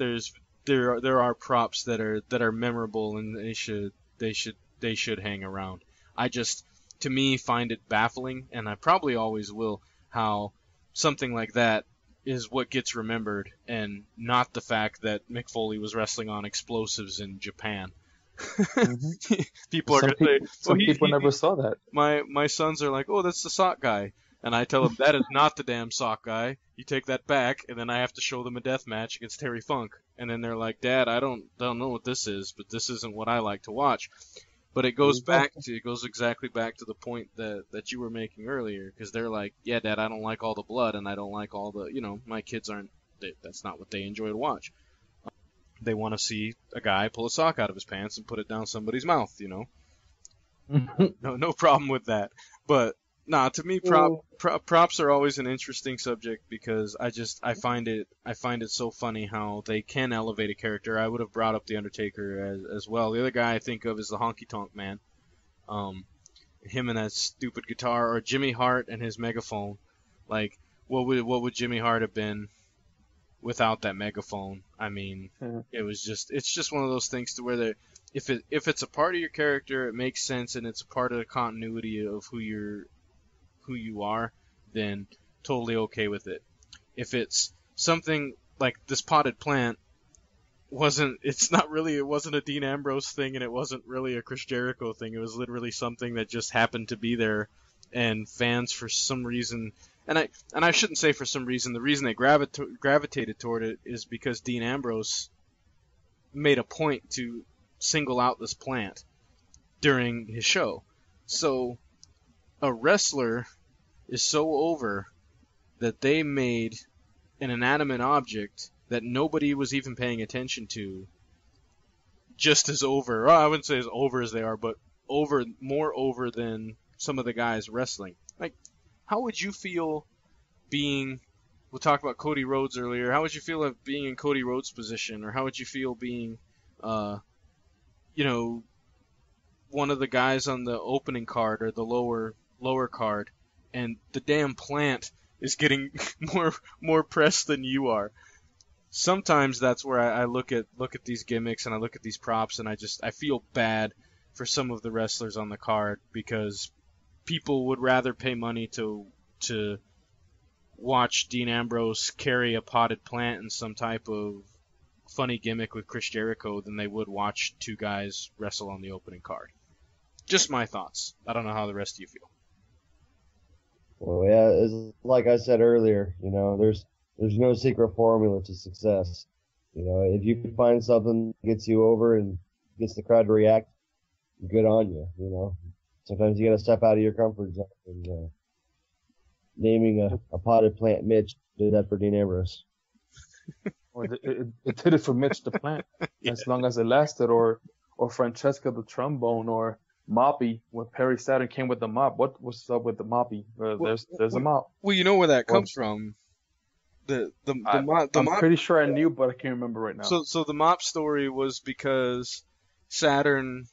there are props that are memorable, and they should hang around. I just, to me, find it baffling, and I probably always will, how something like that is what gets remembered, and not the fact that Mick Foley was wrestling on explosives in Japan. Mm-hmm. People are going to say, some people never saw that. My sons are like, oh, that's the sock guy. And I tell them, that is not the damn sock guy. You take that back, and then I have to show them a death match against Terry Funk. And then they're like, Dad, I don't know what this is, but this isn't what I like to watch. But it goes exactly back to the point that you were making earlier, because they're like, yeah, Dad, I don't like all the blood, and I don't like all the, my kids that's not what they enjoy to watch. They want to see a guy pull a sock out of his pants and put it down somebody's mouth, No problem with that. But to me, props are always an interesting subject, because I find it so funny how they can elevate a character. I would have brought up the Undertaker as well. The other guy I think of is the Honky Tonk Man. Him and that stupid guitar, or Jimmy Hart and his megaphone. Like, what would Jimmy Hart have been without that megaphone? I mean, it's just one of those things to where if it's a part of your character, it makes sense, and it's a part of the continuity of who you are, then totally okay with it. If it's something like this potted plant, it wasn't a Dean Ambrose thing, and it wasn't really a Chris Jericho thing. It was literally something that just happened to be there, and fans for some reason, and I shouldn't say for some reason, the reason they gravitated toward it is because Dean Ambrose made a point to single out this plant during his show. So a wrestler is so over that they made an inanimate object that nobody was even paying attention to just as over. Well, I wouldn't say as over as they are, but more over than some of the guys wrestling. Like, how would you feel being, we'll talk about Cody Rhodes earlier, how would you feel of being in Cody Rhodes' position, or how would you feel being, one of the guys on the opening card or the lower card, and the damn plant is getting more press than you are? Sometimes that's where I look at these gimmicks, and I look at these props, and I feel bad for some of the wrestlers on the card, because people would rather pay money to watch Dean Ambrose carry a potted plant in some type of funny gimmick with Chris Jericho than they would watch two guys wrestle on the opening card. Just my thoughts. I don't know how the rest of you feel. Well, yeah, it's like I said earlier, there's no secret formula to success. If you can find something that gets you over and gets the crowd to react, good on you. Sometimes you got to step out of your comfort zone. And naming a potted plant Mitch did that for Dean Ambrose. Or it did it for Mitch the Plant, yeah. As long as it lasted, or Francesca the Trombone, or Moppy when Perry Saturn came with the mop. What's up with the Moppy? There's a mop. Well, you know where that comes from. I'm pretty sure I knew, but I can't remember right now. So the mop story was because Saturn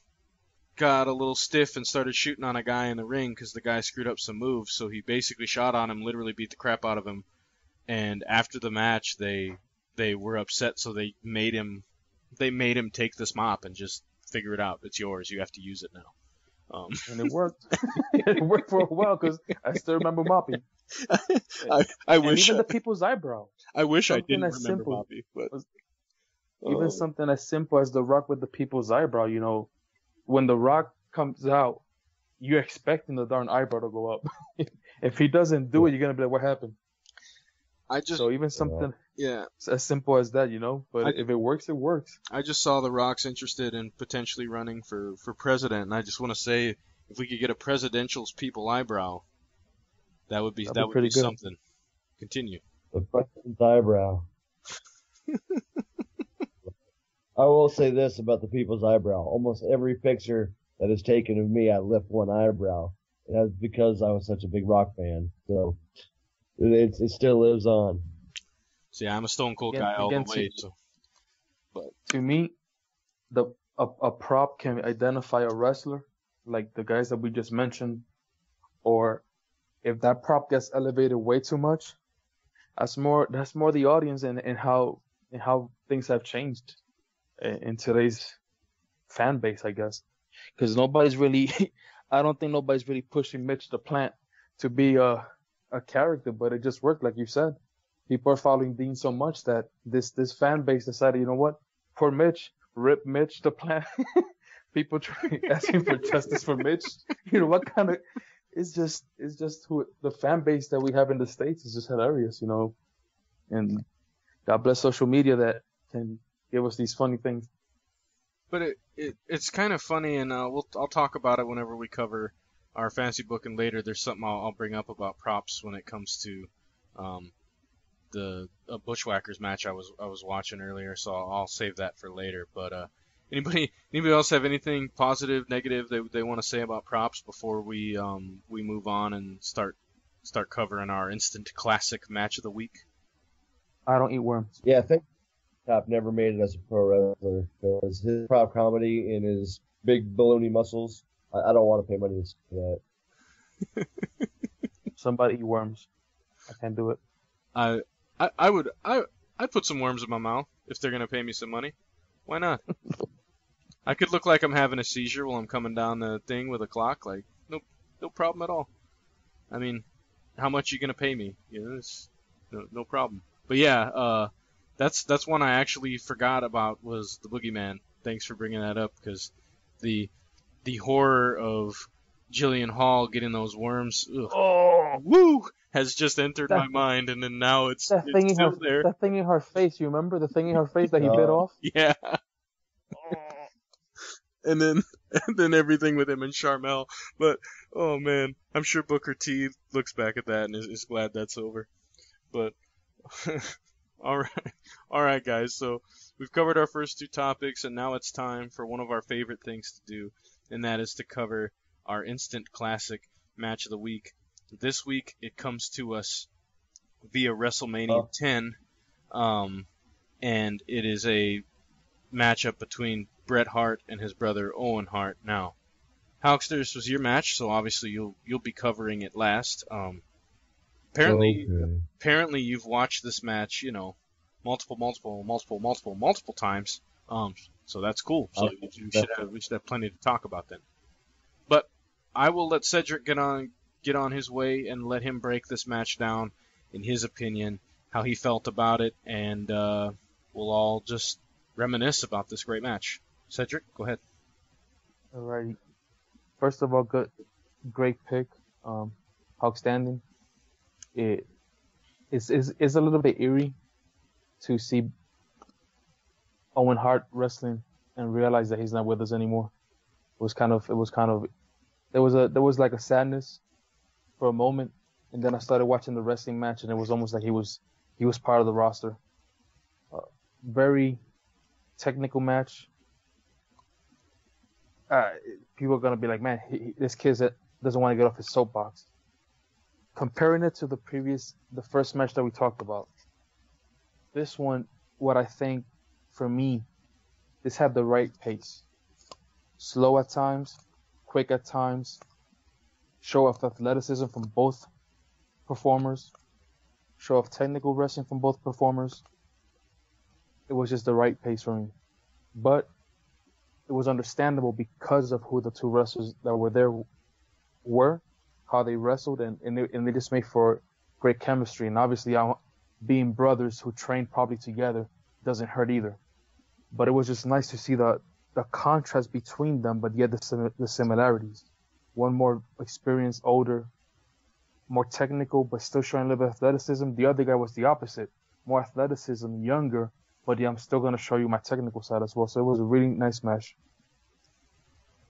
got a little stiff and started shooting on a guy in the ring because the guy screwed up some moves. So he basically shot on him, literally beat the crap out of him. And after the match, they were upset, so they made him take this mop and just figure it out. It's yours. You have to use it now. And it worked. It worked for a while, because I still remember mopping. I wish. Even the people's eyebrow. I wish I didn't remember mopping, but even something as simple as The Rock with the people's eyebrow. When The Rock comes out you're expecting the darn eyebrow to go up. If he doesn't do it, you're gonna be like, what happened? So even something as simple as that, But if it works, it works. I just saw The Rock's interested in potentially running for president, and I just want to say, if we could get a presidential's people eyebrow, that would be good. something. Continue. The president's eyebrow. I will say this about the people's eyebrow. Almost every picture that is taken of me, I lift one eyebrow. And that's because I was such a big Rock fan. So it still lives on. See, I'm a Stone Cold guy all the way. To me, a prop can identify a wrestler, like the guys that we just mentioned, or if that prop gets elevated way too much, that's more the audience and how things have changed in today's fan base, I guess, because I don't think nobody's really pushing Mitch the Plant to be a character, but it just worked, like you said. People are following Dean so much that this fan base decided, you know what, poor Mitch, rip Mitch the Plant. People asking for justice for Mitch. What kind of? It's just who the fan base that we have in the States is just hilarious, And God bless social media that can give us these funny things. But it's kind of funny, and I'll talk about it whenever we cover our fantasy booking later. There's something I'll bring up about props when it comes to the Bushwhackers match I was watching earlier, so I'll save that for later. But anybody else have anything positive, negative they want to say about props before we move on and start covering our instant classic match of the week? I don't eat worms. Yeah, I think Top never made it as a pro wrestler because his prop comedy and his big balloony muscles. I don't want to pay money for that. Somebody eat worms. I can't do it. I'd put some worms in my mouth if they're gonna pay me some money. Why not? I could look like I'm having a seizure while I'm coming down the thing with a clock. Like, no problem at all. I mean, how much you gonna pay me? It's no problem. But yeah, that's one I actually forgot about was the Boogeyman. Thanks for bringing that up, because the horror of Jillian Hall getting those worms, has just entered my mind, and then now it's still there. That thing in her face, you remember the thing in her face that he bit off? Yeah. And then everything with him and Charmel. But oh man, I'm sure Booker T looks back at that and is glad that's over. But all right, guys. So we've covered our first two topics, and now it's time for one of our favorite things to do, and that is to cover our instant classic match of the week. This week it comes to us via WrestleMania 10, and it is a matchup between Bret Hart and his brother Owen Hart. Now, Hawkster, this was your match, so obviously you'll be covering it last. Apparently you've watched this match, multiple times. So that's cool. So we should have plenty to talk about then. But I will let Cedric get on his way and let him break this match down in his opinion, how he felt about it, and we'll all just reminisce about this great match. Cedric, go ahead. Alrighty. First of all, great pick. Outstanding. It is a little bit eerie to see Owen Hart wrestling and realize that he's not with us anymore. There was like a sadness for a moment, and then I started watching the wrestling match, and it was almost like he was part of the roster. Very technical match. People are gonna be like, man, this kid doesn't want to get off his soapbox. Comparing it to the first match that we talked about, this one, what I think for me, this had the right pace. Slow at times, quick at times, show of athleticism from both performers, show of technical wrestling from both performers. It was just the right pace for me. But it was understandable because of who the two wrestlers that were there were, how they wrestled, and they just made for great chemistry. And obviously, being brothers who trained probably together doesn't hurt either. But it was just nice to see the contrast between them, but yet the similarities. one more experienced, older, more technical, but still showing a little bit of athleticism. The other guy was the opposite, more athleticism, younger, but yeah, I'm still going to show you my technical side as well. So it was a really nice match.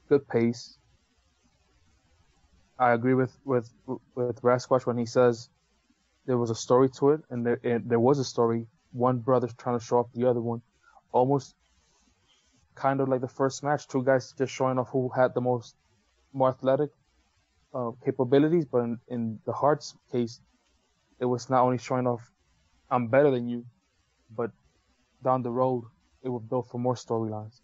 Good pace. I agree with Rasquatch when he says there was a story to it, and there was a story. One brother trying to show off the other one, almost kind of like the first match. Two guys just showing off who had the more athletic capabilities, but in the Hart's case, it was not only showing off I'm better than you, but down the road it would build for more storylines.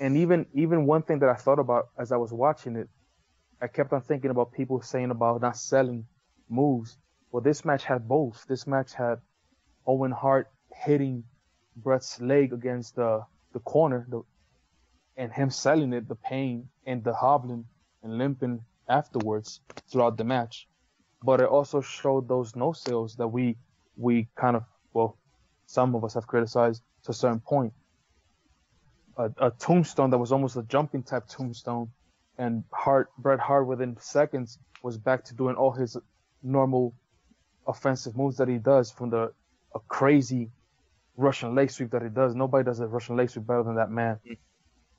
And even one thing that I thought about as I was watching it, I kept on thinking about people saying about not selling moves. Well, this match had both. This match had Owen Hart hitting Bret's leg against the corner, and him selling it, the pain and the hobbling and limping afterwards throughout the match. But it also showed those no sales that we kind of, well, some of us have criticized to a certain point. A tombstone that was almost a jumping type tombstone, and Bret Hart within seconds was back to doing all his normal offensive moves that he does, from a crazy Russian leg sweep that he does. Nobody does a Russian leg sweep better than that man.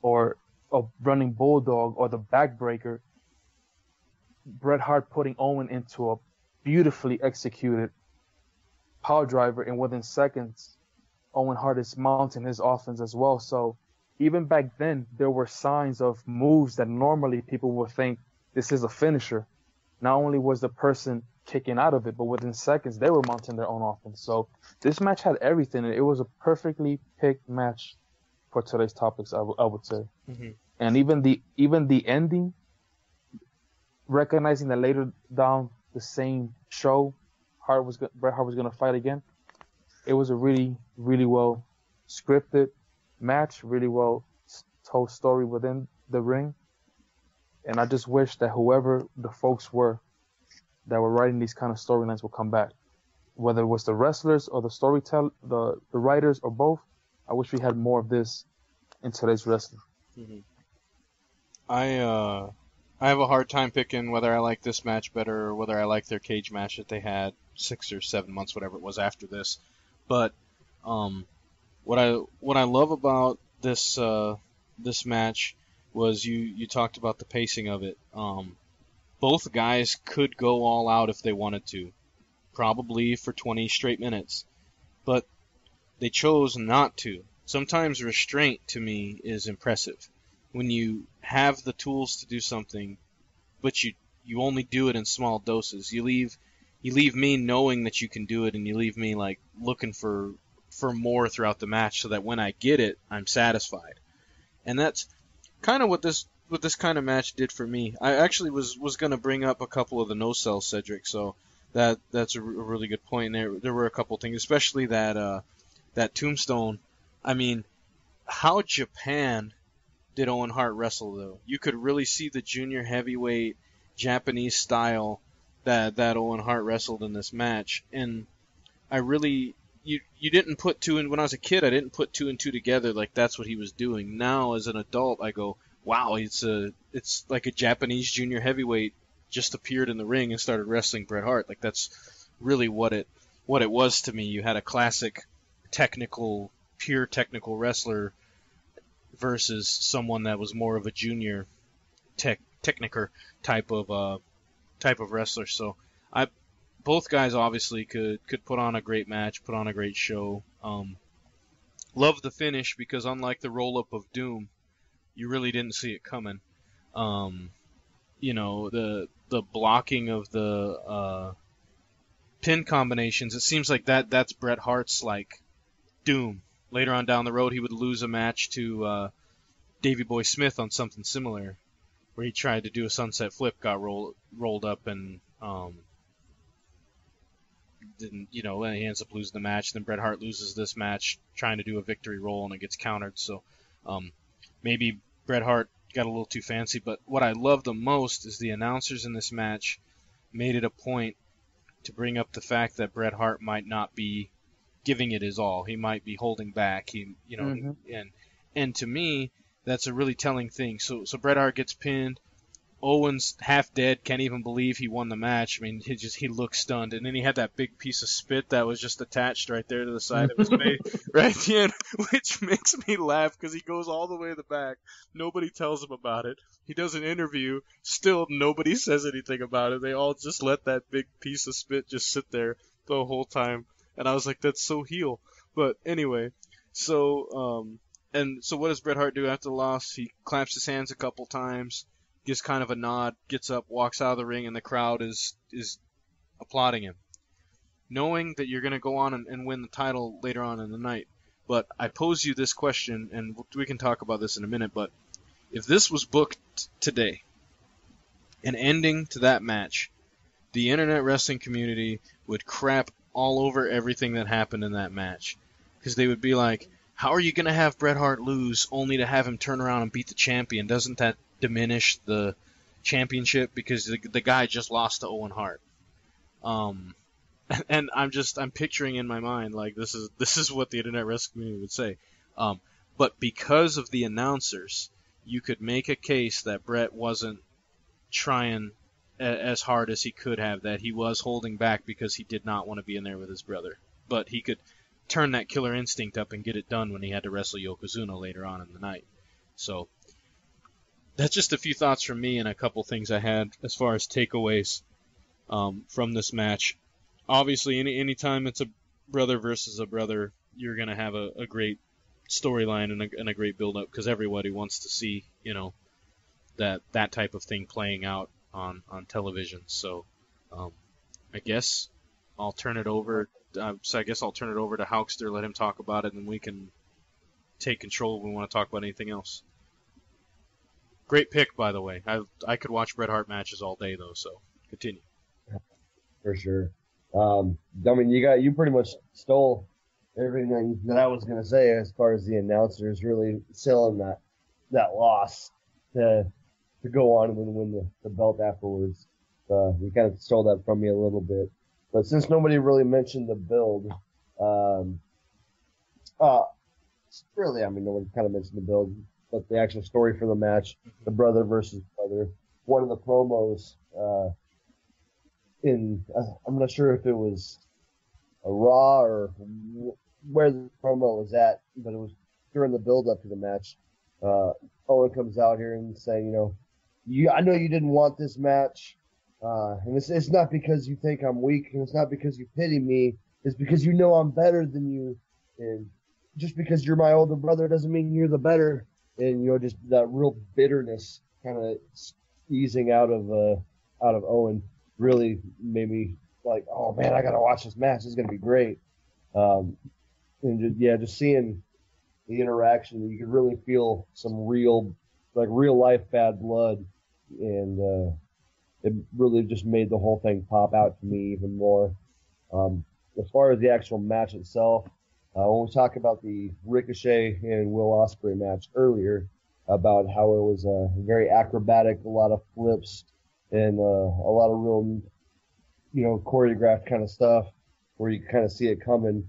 Or a running bulldog, or the backbreaker. Bret Hart putting Owen into a beautifully executed power driver, and within seconds, Owen Hart is mounting his offense as well. So even back then, there were signs of moves that normally people would think this is a finisher. Not only was the person kicking out of it, but within seconds, they were mounting their own offense. So this match had everything. It was a perfectly picked match for today's topics, I would say. Mm-hmm. And even the ending, recognizing that later down the same show, Bret Hart was going to fight again. It was a really, really well scripted match, really well told story within the ring. And I just wish that whoever the folks were that were writing these kind of storylines would come back. Whether it was the wrestlers or the writers or both, I wish we had more of this in today's wrestling. Mm-hmm. I have a hard time picking whether I like this match better or whether I like their cage match that they had 6 or 7 months, whatever it was, after this. But what I love about this match was you talked about the pacing of it. Both guys could go all out if they wanted to, probably for 20 straight minutes, but they chose not to. Sometimes restraint, to me, is impressive. When you have the tools to do something, but you only do it in small doses. You leave me knowing that you can do it, and you leave me like looking for more throughout the match, so that when I get it, I'm satisfied. And that's kind of what this kind of match did for me. I actually was going to bring up a couple of the no-sell, Cedric, so that's a really good point. There were a couple things, especially that tombstone. I mean, how Japan did Owen Hart wrestle, though? You could really see the junior heavyweight Japanese style that Owen Hart wrestled in this match. And I really, you didn't put two in, when I was a kid, I didn't put 2 and 2 together like that's what he was doing. Now, as an adult, I go, wow, it's like a Japanese junior heavyweight just appeared in the ring and started wrestling Bret Hart. Like, that's really what it was to me. You had a classic pure technical wrestler versus someone that was more of a junior techniker type of wrestler. So both guys obviously could put on a great match, put on a great show. Love the finish because unlike the roll up of Doom, you really didn't see it coming. The blocking of the pin combinations, it seems like that's Bret Hart's like Doom. Later on down the road, he would lose a match to Davey Boy Smith on something similar, where he tried to do a sunset flip, got rolled up, and didn't. He ends up losing the match. Then Bret Hart loses this match trying to do a victory roll, and it gets countered. So maybe Bret Hart got a little too fancy. But what I love the most is the announcers in this match made it a point to bring up the fact that Bret Hart might not be giving it his all. He might be holding back. And to me, that's a really telling thing. So Bret Hart gets pinned. Owen's half dead, can't even believe he won the match. I mean, he looked stunned, and then he had that big piece of spit that was just attached right there to the side of his face, right at the end, which makes me laugh because he goes all the way to the back. Nobody tells him about it. He does an interview, still nobody says anything about it. They all just let that big piece of spit just sit there the whole time, and I was like, that's so heel. But anyway, so what does Bret Hart do after the loss? He claps his hands a couple times, gives kind of a nod, gets up, walks out of the ring, and the crowd is applauding him, knowing that you're going to go on and win the title later on in the night. But I pose you this question, and we can talk about this in a minute, but if this was booked today, an ending to that match, the internet wrestling community would crap all over everything that happened in that match. Because they would be like, how are you going to have Bret Hart lose only to have him turn around and beat the champion? Doesn't that diminish the championship? Because the guy just lost to Owen Hart. And I'm picturing in my mind, like, this is what the internet wrestling community would say. But because of the announcers, you could make a case that Bret wasn't trying as hard as he could have, that he was holding back because he did not want to be in there with his brother. But he could turn that killer instinct up and get it done when he had to wrestle Yokozuna later on in the night. So that's just a few thoughts from me and a couple things I had as far as takeaways from this match. Obviously, anytime it's a brother versus a brother, you're going to have a great storyline and a great build-up, because everybody wants to see, that type of thing playing out on television. So I guess I'll turn it over. To Hulkster, let him talk about it, and then we can take control if we want to talk about anything else. Great pick, by the way. I could watch Bret Hart matches all day, though, so continue. For sure. You pretty much stole everything that I was going to say as far as the announcers really selling that loss to go on and win the belt afterwards. You kind of stole that from me a little bit. But since nobody really mentioned the build, nobody kind of mentioned the build, but the actual story for the match, the brother versus brother, one of the promos, I'm not sure if it was a Raw or where the promo was at, but it was during the build up to the match. Owen comes out here and saying, I know you didn't want this match. And it's not because you think I'm weak, and it's not because you pity me. It's because you know I'm better than you. And just because you're my older brother doesn't mean you're the better. And, just that real bitterness kind of easing out of Owen really made me like, oh man, I got to watch this match. It's going to be great. Just seeing the interaction, you could really feel some real life bad blood. And, it really just made the whole thing pop out to me even more. As far as the actual match itself, when we talk about the Ricochet and Will Ospreay match earlier, about how it was very acrobatic, a lot of flips, and a lot of real, choreographed kind of stuff where you kind of see it coming.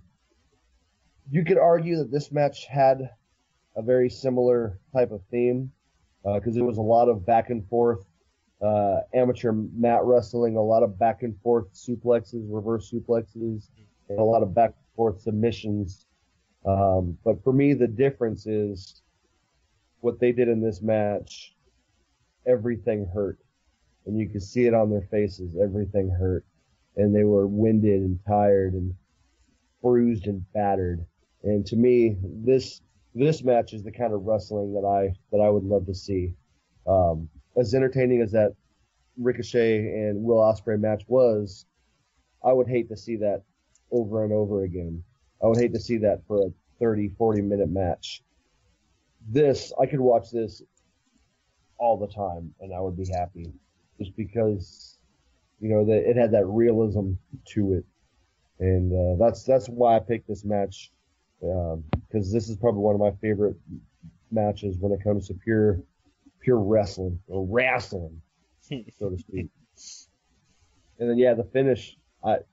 You could argue that this match had a very similar type of theme because it was a lot of back and forth. Amateur mat wrestling, a lot of back and forth suplexes, reverse suplexes, and a lot of back and forth submissions. But for me, the difference is what they did in this match. Everything hurt, and you could see it on their faces. Everything hurt, and they were winded and tired and bruised and battered. And to me, this match is the kind of wrestling that I would love to see. As entertaining as that Ricochet and Will Ospreay match was, I would hate to see that over and over again. I would hate to see that for a 30, 40-minute match. I could watch this all the time, and I would be happy, just because, that it had that realism to it. And that's why I picked this match, because this is probably one of my favorite matches when it comes to pure wrestling, or wrestling, so to speak. And then, the finish. Like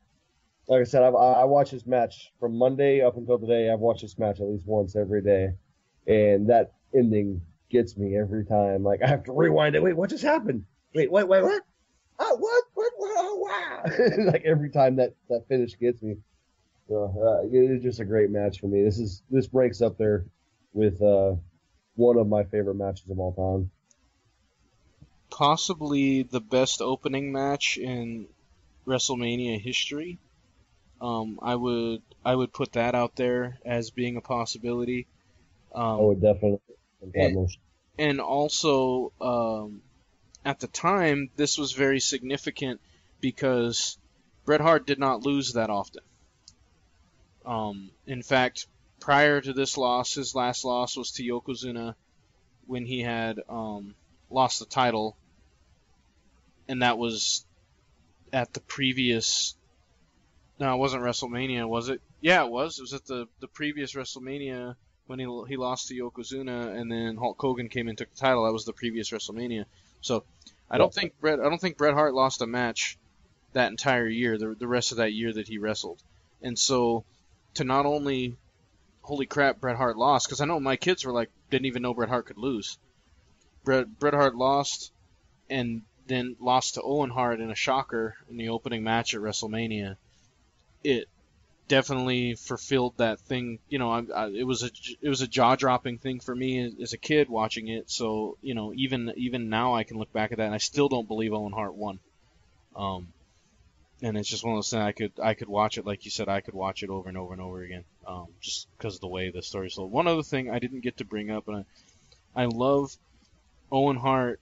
I said, I watch this match from Monday up until today. I've watched this match at least once every day, and that ending gets me every time. Like, I have to rewind it. Wait, what just happened? Wait, what? Oh, what? Oh, wow. Like, every time that finish gets me. So, it's just a great match for me. This ranks up there with one of my favorite matches of all time. Possibly the best opening match in WrestleMania history. I would put that out there as being a possibility. I would definitely. And also, at the time, this was very significant because Bret Hart did not lose that often. In fact, prior to this loss, his last loss was to Yokozuna when he had lost the title, and that was at the previous. No, it wasn't WrestleMania, was it? Yeah, it was. It was at the previous WrestleMania when he lost to Yokozuna, and then Hulk Hogan came and took the title. That was the previous WrestleMania. So I don't think Bret Hart lost a match that entire year, the rest of that year that he wrestled. And so to not only, holy crap, Bret Hart lost, because I know my kids were like, didn't even know Bret Hart could lose. Bret Hart lost, and then lost to Owen Hart in a shocker in the opening match at WrestleMania. It definitely fulfilled that thing. You know, it was a jaw-dropping thing for me as a kid watching it. So, you know, even now I can look back at that and I still don't believe Owen Hart won. And it's just one of those things I could watch it, like you said, I could watch it over and over and over again, just because of the way the story's told. One other thing I didn't get to bring up, and I love Owen Hart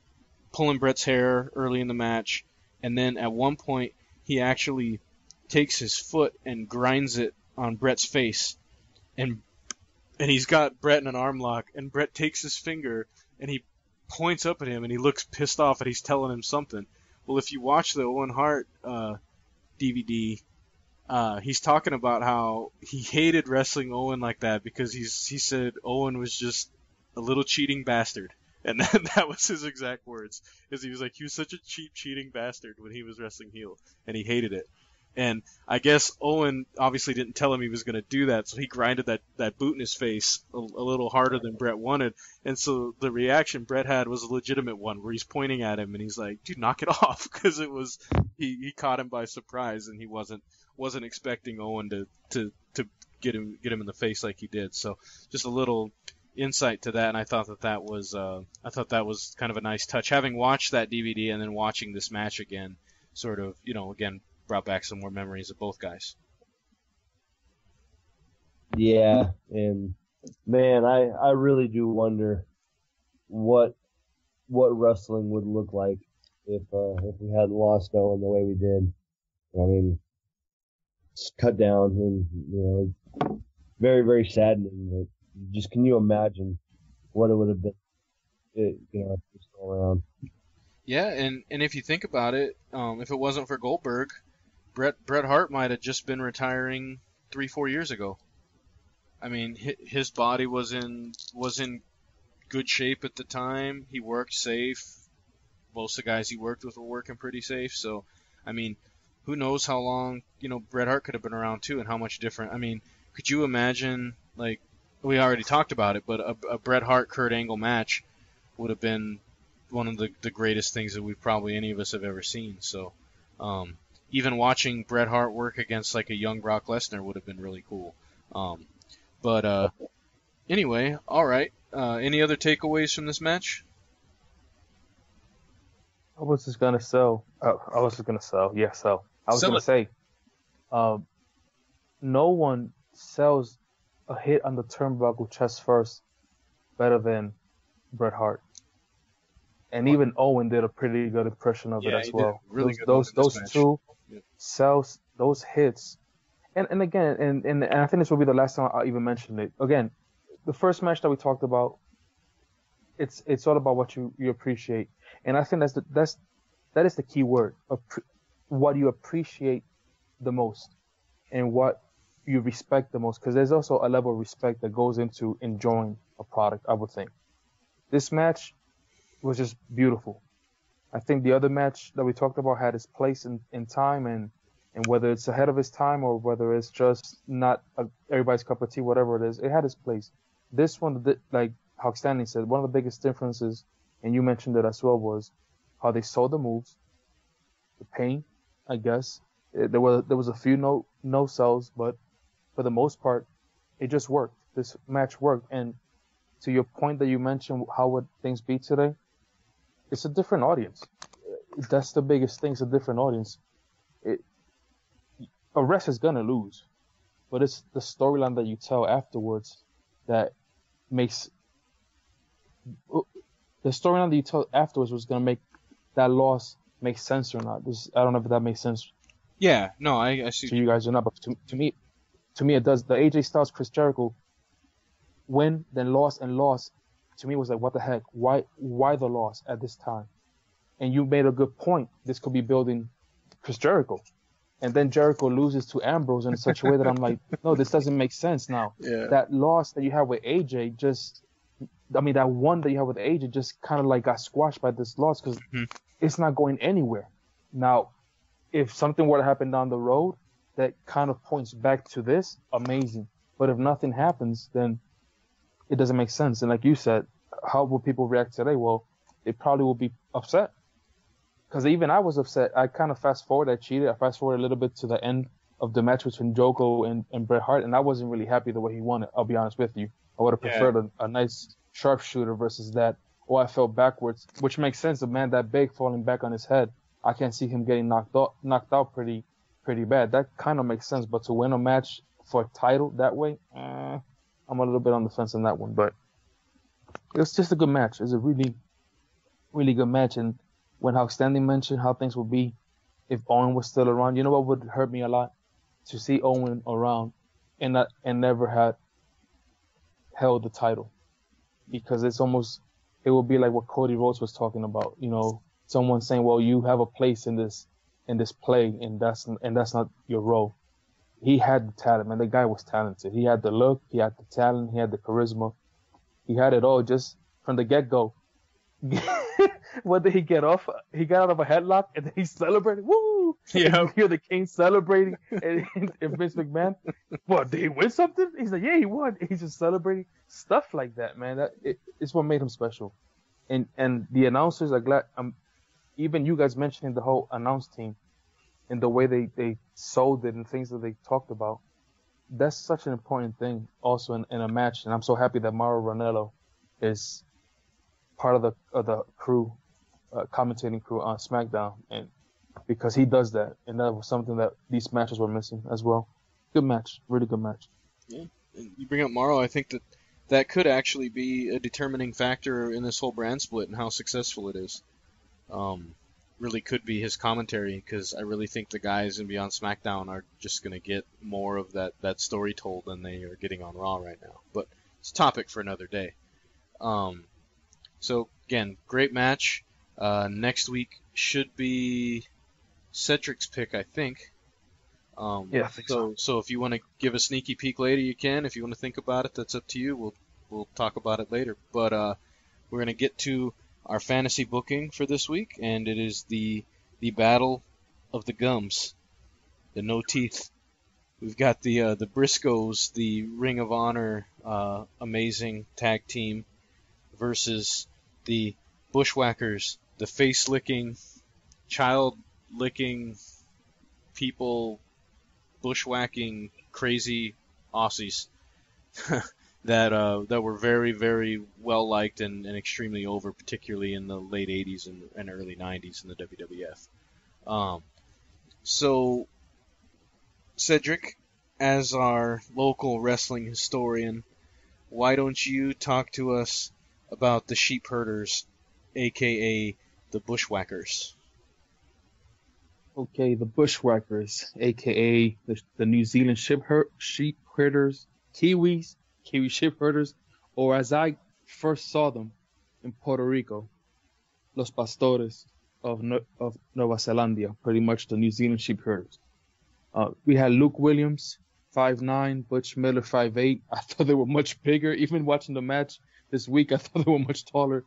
pulling Bret's hair early in the match, and then at one point he actually takes his foot and grinds it on Bret's face, and he's got Bret in an arm lock, and Bret takes his finger and he points up at him and he looks pissed off and he's telling him something. Well, if you watch the Owen Hart DVD, he's talking about how he hated wrestling Owen like that because he said Owen was just a little cheating bastard. And that was his exact words. Is he was like, he was such a cheap, cheating bastard when he was wrestling heel, and he hated it. And I guess Owen obviously didn't tell him he was going to do that, so he grinded that boot in his face a little harder than Bret wanted. And so the reaction Bret had was a legitimate one, where he's pointing at him and he's like, "Dude, knock it off," because it was he caught him by surprise and he wasn't expecting Owen to get him in the face like he did. So just a little insight to that, and I thought that was kind of a nice touch. Having watched that DVD and then watching this match again, sort of, you know, again, brought back some more memories of both guys. Yeah, and man, I really do wonder what wrestling would look like if we hadn't lost Owen the way we did. I mean, it's cut down, and you know, very, very saddening. But just can you imagine what it would have been, you know, if it was still around? Yeah, and if you think about it, if it wasn't for Goldberg, Bret Hart might have just been retiring 3-4 years ago. I mean, his body was in good shape at the time. He worked safe. Most of the guys he worked with were working pretty safe. So, I mean, who knows how long, you know, Bret Hart could have been around too, and how much different. I mean, could you imagine, like, we already talked about it, but a Bret Hart Kurt Angle match would have been one of the greatest things that any of us have ever seen. So, even watching Bret Hart work against like a young Brock Lesnar would have been really cool. But anyway, all right. Any other takeaways from this match? I was just gonna sell. Yeah, sell. I was Sell gonna it. say, no one sells a hit on the turnbuckle chest first better than Bret Hart. And even Owen did a pretty good impression of it as well. Really those two Yeah. sells those hits. And again, and I think this will be the last time I'll even mention it. Again, the first match that we talked about, it's all about what you appreciate. And I think that is the key word. What you appreciate the most and what you respect the most, because there's also a level of respect that goes into enjoying a product, I would think. This match was just beautiful. I think the other match that we talked about had its place in time, and whether it's ahead of its time or whether it's just not everybody's cup of tea, whatever it is, it had its place. This one, like Stanley said, one of the biggest differences, and you mentioned it as well, was how they sold the moves, the pain, I guess. There was a few no sells, but for the most part, it just worked. This match worked. And to your point that you mentioned, how would things be today? It's a different audience. That's the biggest thing. It's a different audience. A wrestler's gonna lose, but it's the storyline that you tell afterwards that makes the storyline that you tell afterwards was gonna make that loss make sense or not. I don't know if that makes sense. Yeah, no, I see. To you guys or not, but to me it does. The AJ Styles Chris Jericho win, then loss and loss. To me, it was like, what the heck? Why the loss at this time? And you made a good point. This could be building Chris Jericho. And then Jericho loses to Ambrose in such a way that I'm like, no, this doesn't make sense now. Yeah. That loss that you have with AJ that one that you have with AJ just kind of like got squashed by this loss because it's not going anywhere. Now, if something were to happen down the road that kind of points back to this, amazing. But if nothing happens, then it doesn't make sense. And like you said, how will people react today? Well, they probably will be upset. Because even I was upset. I kind of I cheated. I fast forwarded a little bit to the end of the match between Joko and Bret Hart, and I wasn't really happy the way he won it. I'll be honest with you. I would have preferred a nice sharpshooter versus that. Or I fell backwards, which makes sense. A man that big falling back on his head, I can see him getting knocked out pretty bad. That kind of makes sense. But to win a match for a title that way, I'm a little bit on the fence on that one. But it was just a good match. It was a really, really good match. And when Hawk Stanley mentioned how things would be if Owen was still around, you know what would hurt me a lot? To see Owen around and never had held the title. Because it would be like what Cody Rhodes was talking about. You know, someone saying, well, you have a place in this play, and that's not your role. He had the talent, man. The guy was talented. He had the look, he had the talent, he had the charisma. He had it all just from the get-go. What did he get off? He got out of a headlock and then he celebrated. Woo! Yeah. You hear the King celebrating and Vince McMahon. What, did he win something? He's like, yeah, he won. He's just celebrating stuff like that, man. It's what made him special. And the announcers are glad. Even you guys mentioning the whole announce team and the way they sold it and things that they talked about. That's such an important thing also in a match. And I'm so happy that Mauro Ranallo is part of the crew, commentating crew on SmackDown, and because he does that, and that was something that these matches were missing as well. Good match, really good match. Yeah, and you bring up Mauro. I think that could actually be a determining factor in this whole brand split and how successful it is. Really could be his commentary, because I really think the guys in Beyond SmackDown are just going to get more of that story told than they are getting on Raw right now. But it's a topic for another day. So, again, great match. Next week should be Cedric's pick, I think. Yeah, I think so. So if you want to give a sneaky peek later, you can. If you want to think about it, that's up to you. We'll talk about it later. But we're going to get to our fantasy booking for this week, and it is the Battle of the Gums, the No Teeth. We've got the Briscoes, the Ring of Honor amazing tag team, versus the Bushwhackers, the face-licking, child-licking, people bushwhacking, crazy Aussies that were very, very well liked and extremely over, particularly in the late 80s and early 90s in the WWF. So, Cedric, as our local wrestling historian, why don't you talk to us about the Sheep Herders, a.k.a. the Bushwhackers? Okay, the Bushwhackers, a.k.a. the New Zealand sheep herders, Kiwi sheep herders, or as I first saw them in Puerto Rico, Los Pastores of Nova Zelandia, pretty much the New Zealand sheep herders. We had Luke Williams, 5'9", Butch Miller, 5'8". I thought they were much bigger. Even watching the match this week, I thought they were much taller.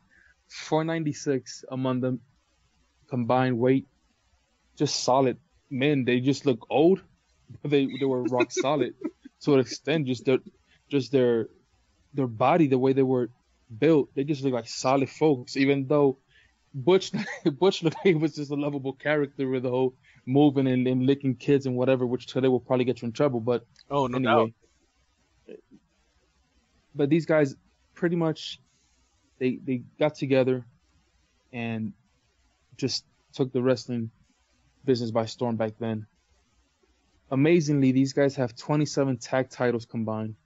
496 among them combined weight. Just solid men. They just look old, but they were rock solid to an extent. Just their body, the way they were built. They just look like solid folks, even though Butch Butch was just a lovable character with the whole moving and licking kids and whatever, which today will probably get you in trouble. But Oh, no anyway, doubt. but these guys pretty much they got together and just took the wrestling business by storm back then. Amazingly, these guys have 27 tag titles combined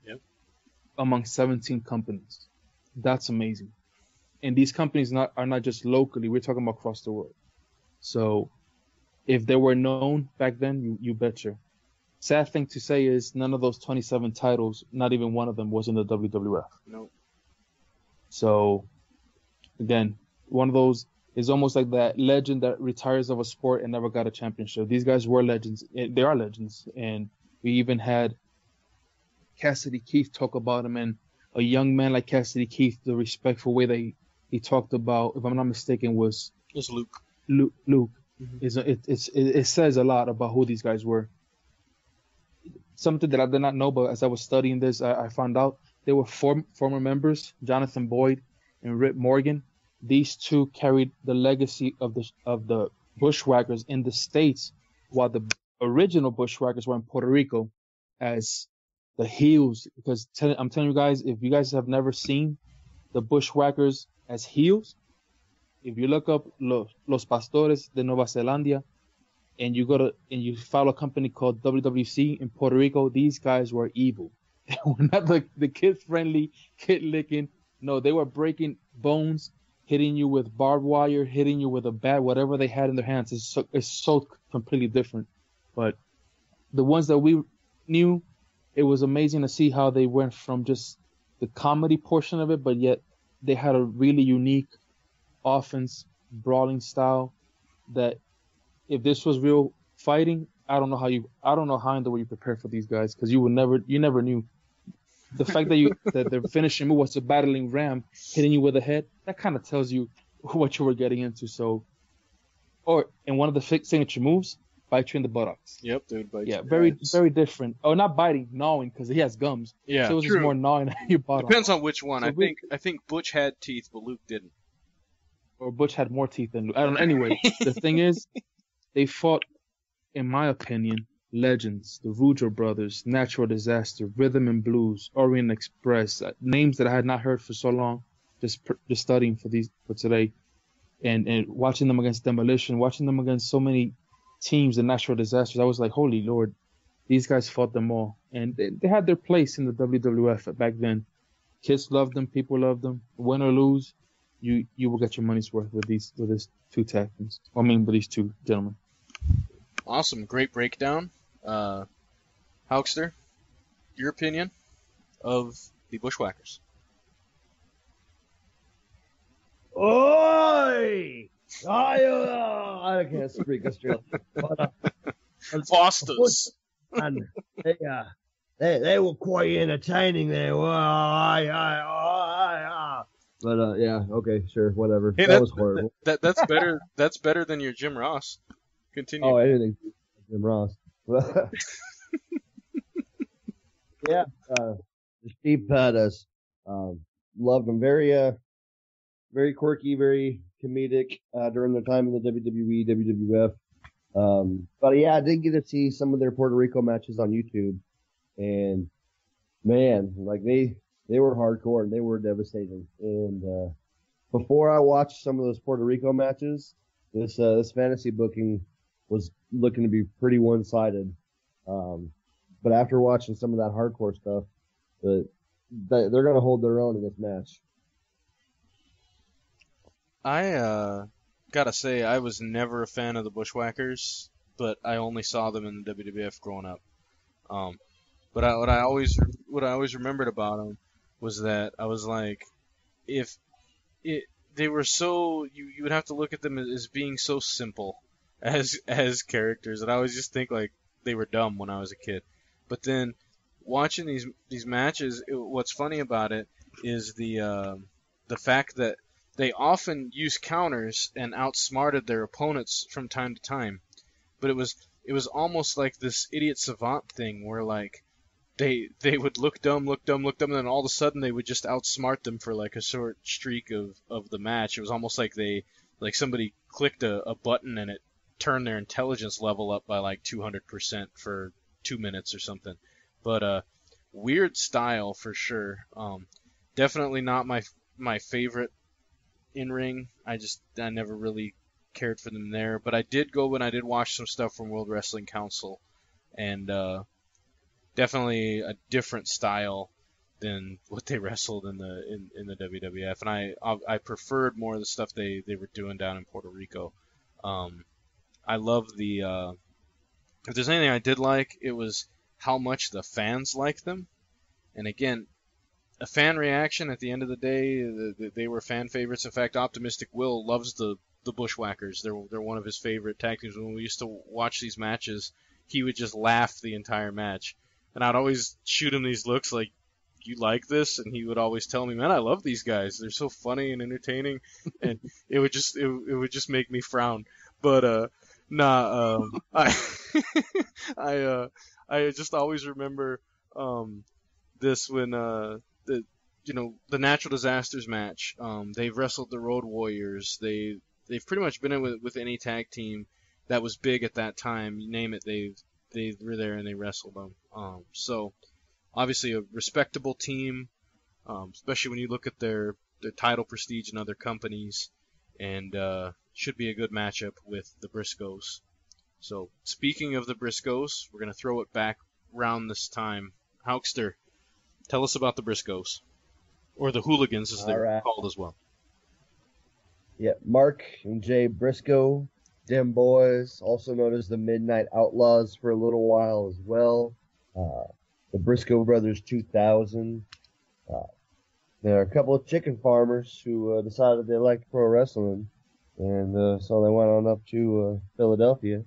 among 17 companies. That's amazing. And these companies are not just locally, we're talking about across the world. So if they were known back then, you betcha. Sad thing to say is none of those 27 titles, not even one of them was in the WWF. No. So again, one of those is almost like that legend that retires of a sport and never got a championship. These guys were legends. They are legends. And we even had Cassidy Keith talk about him, and a young man like Cassidy Keith, the respectful way that he talked about, if I'm not mistaken, was It's Luke. Luke. Mm-hmm. It says a lot about who these guys were. Something that I did not know, but as I was studying this, I found out they were former members, Jonathan Boyd and Rip Morgan. These two carried the legacy of the Bushwhackers in the States, while the original Bushwhackers were in Puerto Rico as the heels. Because I'm telling you guys, if you guys have never seen the Bushwhackers as heels, if you look up Los Pastores de Nueva Zelanda and you follow a company called WWC in Puerto Rico, these guys were evil. They were not the kid-friendly, kid-licking. No, they were breaking bones, hitting you with barbed wire, hitting you with a bat, whatever they had in their hands. It's so completely different. But the ones that we knew, it was amazing to see how they went from just the comedy portion of it, but yet they had a really unique offense, brawling style that if this was real fighting, I don't know how in the way you prepare for these guys, because you never knew. The fact that their finishing move was a battling ram hitting you with a head, that kind of tells you what you were getting into. So, and one of the signature moves, bite you in the buttocks. Yep, dude. Very different. Oh, not biting, gnawing, because he has gums. Yeah, so it was true. Just more gnawing at your buttock. Depends on which one. So I think Butch had teeth, but Luke didn't. Or Butch had more teeth than Luke. I don't know. Anyway, the thing is, they fought, in my opinion, legends, the Rougeau Brothers, Natural Disaster, Rhythm and Blues, Orient Express, names that I had not heard for so long, just studying for today, and watching them against Demolition, watching them against so many teams and Natural Disasters. I was like, holy Lord, these guys fought them all, and they had their place in the WWF back then. Kids loved them, people loved them. Win or lose, you will get your money's worth with these two tag teams. With these two gentlemen. Awesome, great breakdown. Hulkster, your opinion of the Bushwhackers? Oi! I can't speak Australian. But, Fosters. And they were quite entertaining there. But yeah, okay, sure, whatever. Hey, that was horrible. That's better. That's better than your Jim Ross. Continue. Oh, anything, Jim Ross. Yeah, the Sheep had us. Loved them. Very quirky, very comedic during their time in the WWE, WWF. But yeah, I did get to see some of their Puerto Rico matches on YouTube, and man, like they were hardcore and they were devastating. And before I watched some of those Puerto Rico matches, this fantasy booking was looking to be pretty one-sided. But after watching some of that hardcore stuff, they're going to hold their own in this match. I gotta say, I was never a fan of the Bushwhackers, but I only saw them in the WWF growing up. But what I always remembered about them was that I was like, they were so you would have to look at them as being so simple as characters, and I always just think like they were dumb when I was a kid. But then watching these matches, what's funny about it is the fact that they often used counters and outsmarted their opponents from time to time. But it was almost like this idiot savant thing where like they would look dumb, and then all of a sudden they would just outsmart them for like a short streak of the match. It was almost like somebody clicked a button and it turned their intelligence level up by like 200% for 2 minutes or something. But weird style for sure. Definitely not my favorite in ring. I never really cared for them there. But I did go when I did watch some stuff from World Wrestling Council, and definitely a different style than what they wrestled in the WWF, and I preferred more of the stuff they were doing down in Puerto Rico. I love the if there's anything I did like, it was how much the fans liked them. And again, a fan reaction at the end of the day, they were fan favorites. In fact, Optimistic Will loves the Bushwhackers. They're one of his favorite tag teams. When we used to watch these matches, he would just laugh the entire match. And I'd always shoot him these looks like, you like this? And he would always tell me, man, I love these guys. They're so funny and entertaining. And it would just make me frown. But I I just always remember this when the Natural Disasters match. They've wrestled the Road Warriors. They've pretty much been in with any tag team that was big at that time. You name it, they were there and they wrestled them. So obviously a respectable team, especially when you look at their title prestige in other companies, and should be a good matchup with the Briscoes. So speaking of the Briscoes, we're going to throw it back round this time. Hauckster, tell us about the Briscoes, or the Hooligans as they're called as well. Yeah, Mark and Jay Briscoe, them boys, also known as the Midnight Outlaws for a little while as well. The Briscoe Brothers 2000. There are a couple of chicken farmers who decided they liked pro wrestling, and so they went on up to Philadelphia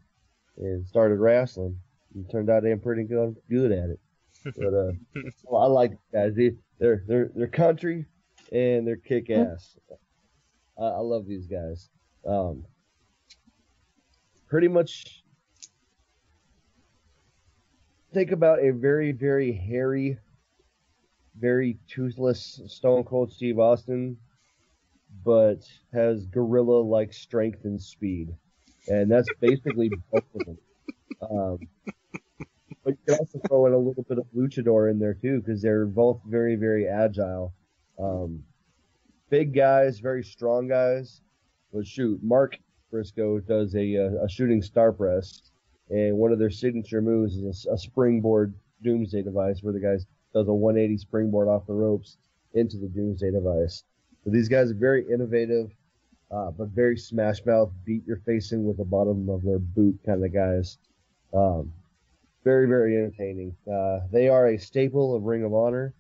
and started wrestling. And turned out they're pretty good at it. But well, I like these guys. They're country and they're kick ass. I love these guys. Pretty much think about a very, very hairy, very toothless Stone Cold Steve Austin, but has gorilla-like strength and speed. And that's basically both of them. But you can also throw in a little bit of luchador in there too, because they're both very, very agile. Big guys, very strong guys. But shoot, Mark Briscoe does a shooting star press, and one of their signature moves is a springboard doomsday device, where the guy does a 180 springboard off the ropes into the doomsday device. So these guys are very innovative, but very smash mouth, beat your face in with the bottom of their boot kind of guys. Very, very entertaining. They are a staple of Ring of Honor.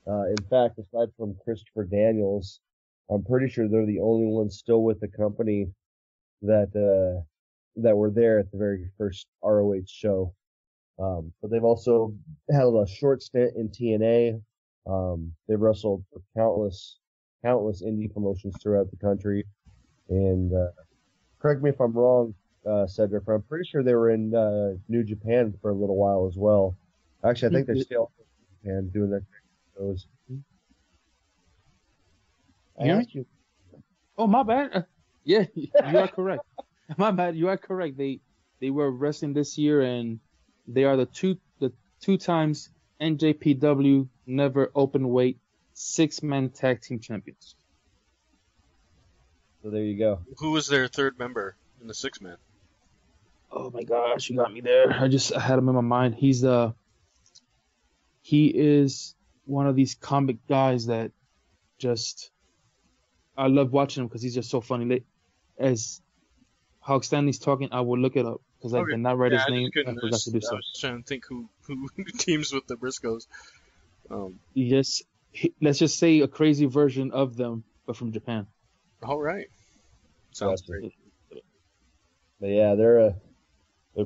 In fact, aside from Christopher Daniels, I'm pretty sure they're the only ones still with the company that were there at the very first ROH show. But they've also had a short stint in TNA. They've wrestled for countless indie promotions throughout the country. And correct me if I'm wrong, Cedric, but I'm pretty sure they were in New Japan for a little while as well. Actually, I think they're still in Japan doing their shows. You? Oh, my bad. Yeah, you are correct. My bad. You are correct. They were wrestling this year, and they are the two times NJPW Never Open Weight 6-man tag team champions. So there you go. Who was their third member in the 6-man? Oh my gosh, you got me there. I had him in my mind. He is one of these comic guys that I love watching him because he's just so funny. As Hawk Stanley's talking, I will look it up because I did not write his name. I forgot to do so. I was trying to think who teams with the Briscoes. Let's just say a crazy version of them, but from Japan. All right, sounds great. But yeah, they're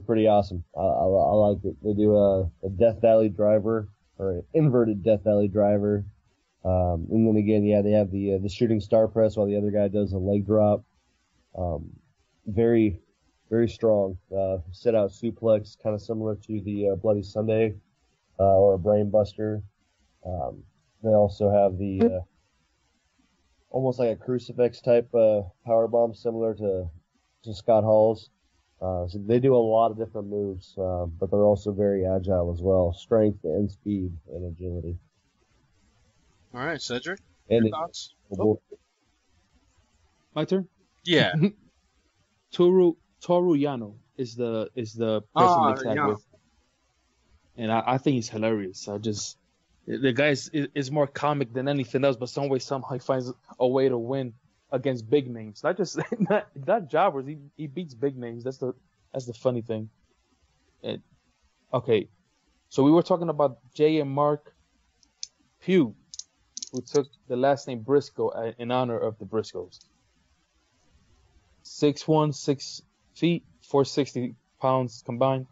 pretty awesome. I like it. They do a Death Valley driver, or an inverted Death Valley driver. And then again, yeah, they have the shooting star press while the other guy does a leg drop. Very, very strong. Sit out suplex, kind of similar to the Bloody Sunday or a brain buster. They also have the almost like a crucifix type power bomb, similar to Scott Hall's. So they do a lot of different moves, but they're also very agile as well, strength and speed and agility. All right, Cedric, And your thoughts? My turn. Yeah. Toru Yano is the person they tag with, and I think he's hilarious. The guy is more comic than anything else, but somehow he finds a way to win against big names. Not just not jobbers. He beats big names. That's the funny thing. Okay, so we were talking about Jay and Mark Pugh, who took the last name Briscoe in honor of the Briscoes. 6'1", 6 feet, 460 pounds combined.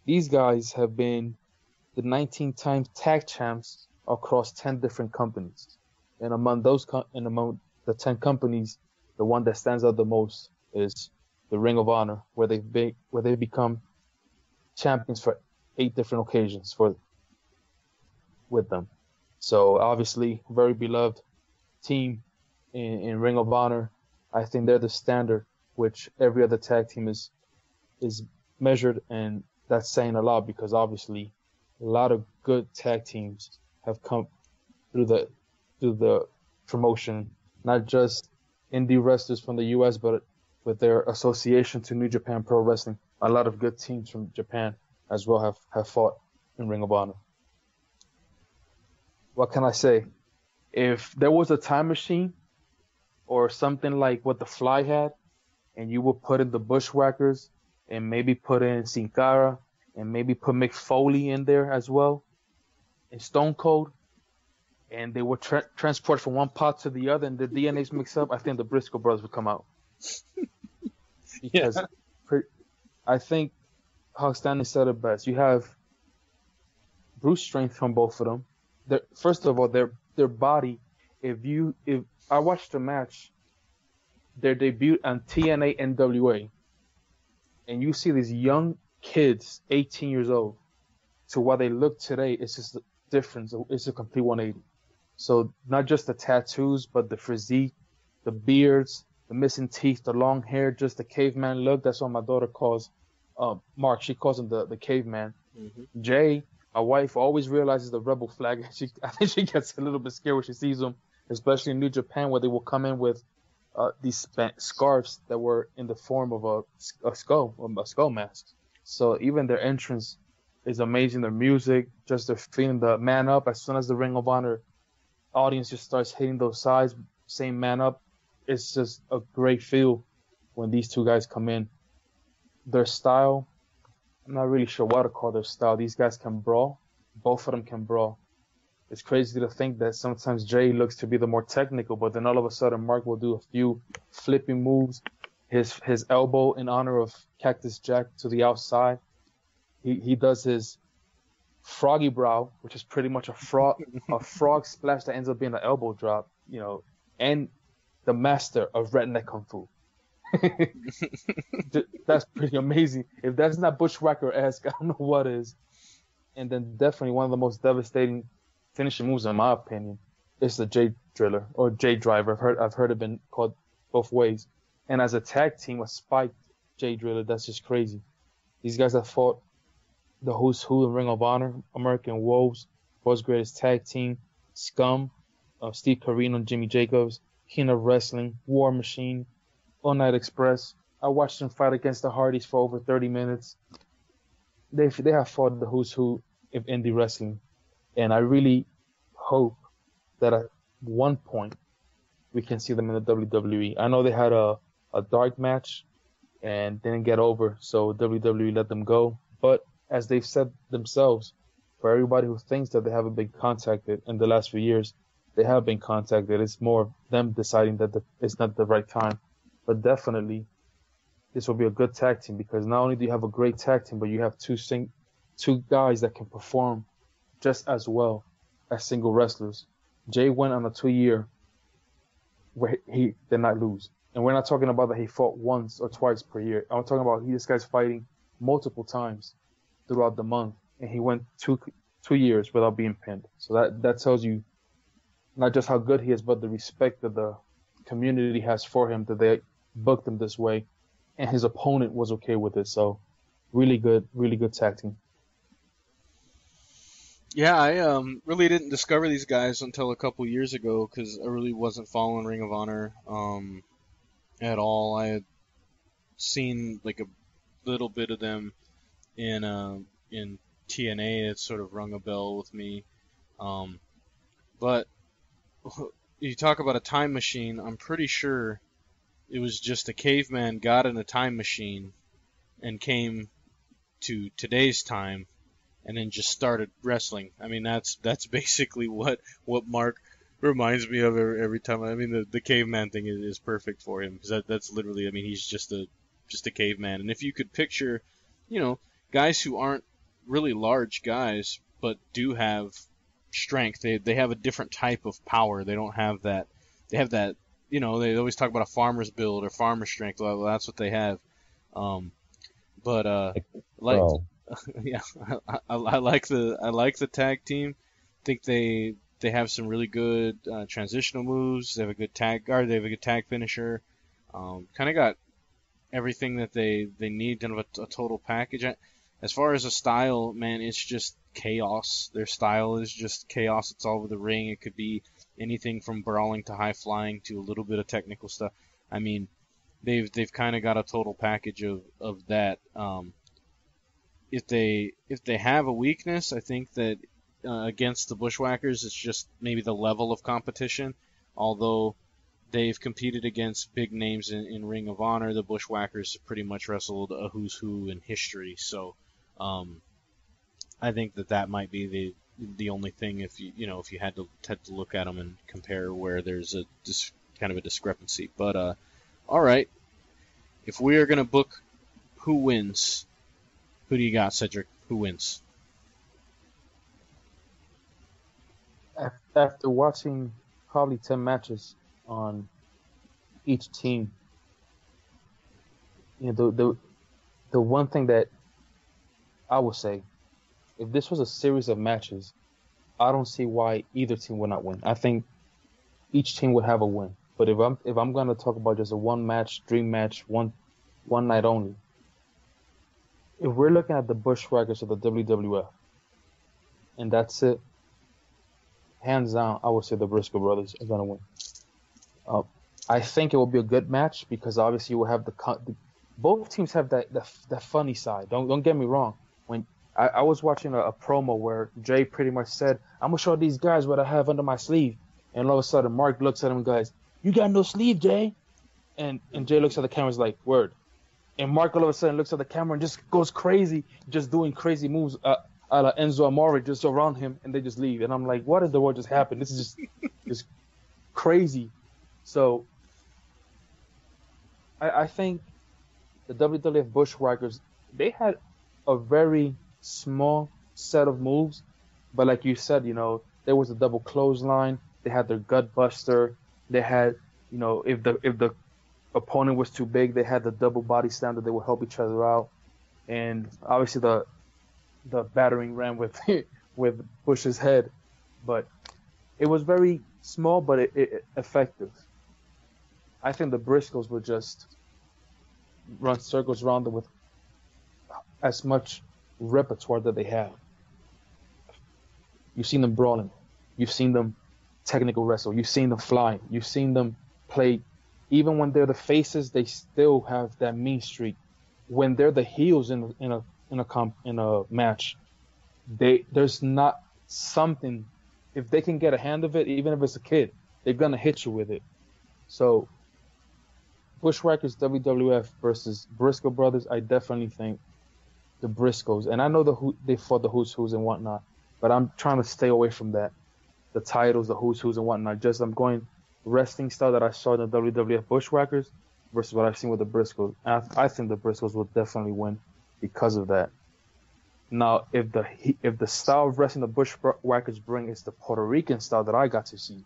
These guys have been the 19-time tag champs across 10 different companies. And among the 10 companies, the one that stands out the most is the Ring of Honor, where they've become champions for 8 different occasions with them. So obviously, very beloved team in Ring of Honor. I think they're the standard, which every other tag team is measured, and that's saying a lot because obviously a lot of good tag teams have come through the promotion, not just indie wrestlers from the U.S., but with their association to New Japan Pro Wrestling. A lot of good teams from Japan as well have fought in Ring of Honor. What can I say? If there was a time machine or something like what the Fly had, and you would put in the Bushwhackers and maybe put in Sin Cara and maybe put Mick Foley in there as well, and Stone Cold, and they would transport from one pot to the other and the DNAs mix up, I think the Briscoe Brothers would come out. Because I think Hawk Stanley said it best. You have brute strength from both of them. First of all, their body. If I watched the match, their debut on TNA NWA, and you see these young kids, 18 years old, to what they look today, it's just a difference. It's a complete 180. So not just the tattoos, but the physique, the beards, the missing teeth, the long hair, just the caveman look. That's what my daughter calls Mark. She calls him the caveman. Mm-hmm. Jay, my wife, always realizes the rebel flag. I think she gets a little bit scared when she sees him, especially in New Japan, where they will come in with these scarves that were in the form of a skull mask. So even their entrance is amazing. Their music, just their feeling the man up. As soon as the Ring of Honor audience just starts hitting those sides, saying man up, it's just a great feel when these two guys come in. Their style, I'm not really sure what to call their style. These guys can brawl. Both of them can brawl. It's crazy to think that sometimes Jay looks to be the more technical, but then all of a sudden Mark will do a few flipping moves. His elbow in honor of Cactus Jack to the outside. He does his froggy brow, which is pretty much a frog splash that ends up being an elbow drop, and the master of redneck kung fu. That's pretty amazing. If that's not Bushwhacker-esque, I don't know what is. And then definitely one of the most devastating finishing moves, in my opinion, is the J Driller or J Driver. I've heard it been called both ways. And as a tag team, a spiked J Driller, that's just crazy. These guys have fought the who's who in Ring of Honor, American Wolves, World's Greatest Tag Team, Scum, Steve Corino and Jimmy Jacobs, King of Wrestling, War Machine, All Night Express. I watched them fight against the Hardys for over 30 minutes. They have fought the who's who of indie wrestling. And I really hope that at one point we can see them in the WWE. I know they had a dark match and didn't get over, so WWE let them go. But as they've said themselves, for everybody who thinks that they haven't been contacted in the last few years, they have been contacted. It's more of them deciding that it's not the right time. But definitely, this will be a good tag team because not only do you have a great tag team, but you have two guys that can perform just as well as single wrestlers. Jay went on a 2-year where he did not lose. And we're not talking about that he fought once or twice per year. I'm talking about this guy's fighting multiple times throughout the month. And he went 2 years without being pinned. So that tells you not just how good he is, but the respect that the community has for him, that they booked him this way, and his opponent was okay with it. So really good tag team. Yeah, I really didn't discover these guys until a couple years ago because I really wasn't following Ring of Honor at all. I had seen like a little bit of them in TNA. It sort of rung a bell with me. But you talk about a time machine, I'm pretty sure it was just a caveman got in a time machine and came to today's time and then just started wrestling. I mean, that's basically what Mark reminds me of every time. I mean, the caveman thing is perfect for him because that's literally, I mean, he's just a caveman. And if you could picture, guys who aren't really large guys but do have strength, they have a different type of power. They don't have that. They have that. They always talk about a farmer's build or farmer strength. Well, that's what they have. Yeah, I like the tag team. I think they have some really good transitional moves. They have a good tag guard. They have a good tag finisher. Kind of got everything that they need, kind of a total package. As far as a style, man, it's just chaos. Their style is just chaos. It's all over the ring. It could be anything from brawling to high flying to a little bit of technical stuff. I mean, they've kind of got a total package of that. If they have a weakness, I think that against the Bushwhackers, it's just maybe the level of competition. Although they've competed against big names in Ring of Honor, the Bushwhackers have pretty much wrestled a who's who in history. So I think that might be the only thing if you had to look at them and compare where there's kind of a discrepancy. But all right, if we are going to book who wins. Who do you got, Cedric? Who wins? After watching probably 10 matches on each team, the one thing that I would say, if this was a series of matches, I don't see why either team would not win. I think each team would have a win. But if I'm gonna talk about just a one match, dream match, one night only, if we're looking at the Bushwhackers of the WWF, and that's it, hands down, I would say the Briscoe Brothers are gonna win. I think it will be a good match because obviously you will have both teams have that funny side. Don't get me wrong. When I was watching a promo where Jay pretty much said, "I'm gonna show these guys what I have under my sleeve," and all of a sudden Mark looks at him and goes, "You got no sleeve, Jay," and Jay looks at the camera and is like, "Word." And Mark all of a sudden looks at the camera and just goes crazy, just doing crazy moves a la Enzo Amore just around him, and they just leave. And I'm like, what in the world just happened? This is just crazy. So I think the WWF Bushwhackers, they had a very small set of moves, but like you said, there was a double clothesline. They had their gut buster. They had, if the opponent was too big, they had the double body slam that they would help each other out, and obviously the battering ram with Bush's head, but it was very small, but it effective. I think the Briscoes would just run circles around them with as much repertoire that they have. You've seen them brawling, you've seen them technical wrestle, you've seen them fly, you've seen them play. Even when they're the faces, they still have that mean streak. When they're the heels in a match, there's not something. If they can get a hand of it, even if it's a kid, they're gonna hit you with it. So, Bushwhackers WWF versus Briscoe Brothers, I definitely think the Briscoes. And I know they fought the Who's Who's and whatnot, but I'm trying to stay away from that. The titles, the Who's Who's and whatnot. I'm going wrestling style that I saw in the WWF Bushwhackers versus what I've seen with the Briscoes. I think the Briscoes will definitely win because of that. Now, if the style of wrestling the Bushwhackers bring is the Puerto Rican style that I got to see,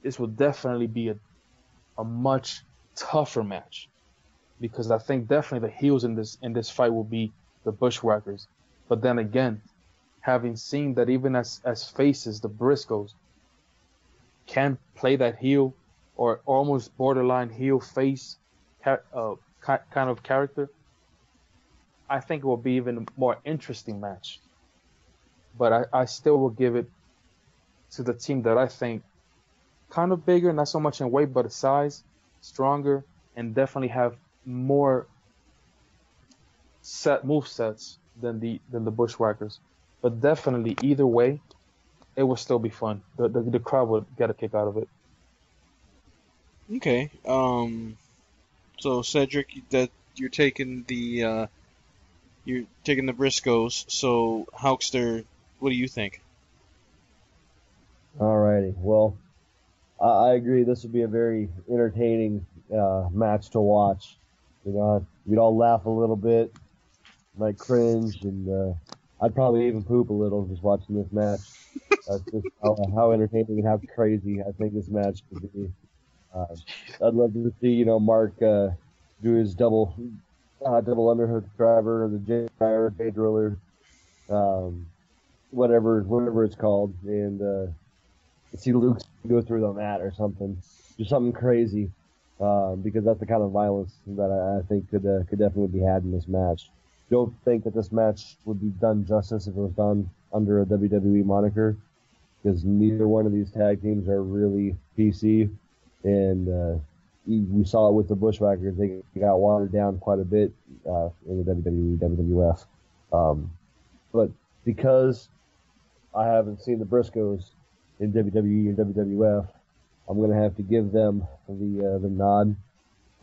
this will definitely be a much tougher match because I think definitely the heels in this fight will be the Bushwhackers. But then again, having seen that even as faces, the Briscoes can play that heel or almost borderline heel face kind of character, I think it will be even a more interesting match. But I still will give it to the team that I think kind of bigger, not so much in weight, but in size, stronger, and definitely have more move sets than the Bushwhackers. But definitely, either way, it will still be fun. The crowd would get a kick out of it. Okay. So Cedric, that you're taking the Briscoes. So Hulkster, what do you think? Alrighty. Well, I agree. This would be a very entertaining match to watch. You know, we'd all laugh a little bit, might cringe, and I'd probably even poop a little just watching this match. That's just how entertaining and how crazy I think this match could be. I'd love to see, Mark do his double underhook driver or the J driller, whatever it's called, and see Luke go through on that or something, just something crazy, because that's the kind of violence that I think could definitely be had in this match. Don't think that this match would be done justice if it was done under a WWE moniker, because neither one of these tag teams are really PC, and we saw it with the Bushwhackers. They got watered down quite a bit in the WWE, WWF. But because I haven't seen the Briscoes in WWE and WWF, I'm going to have to give them the nod.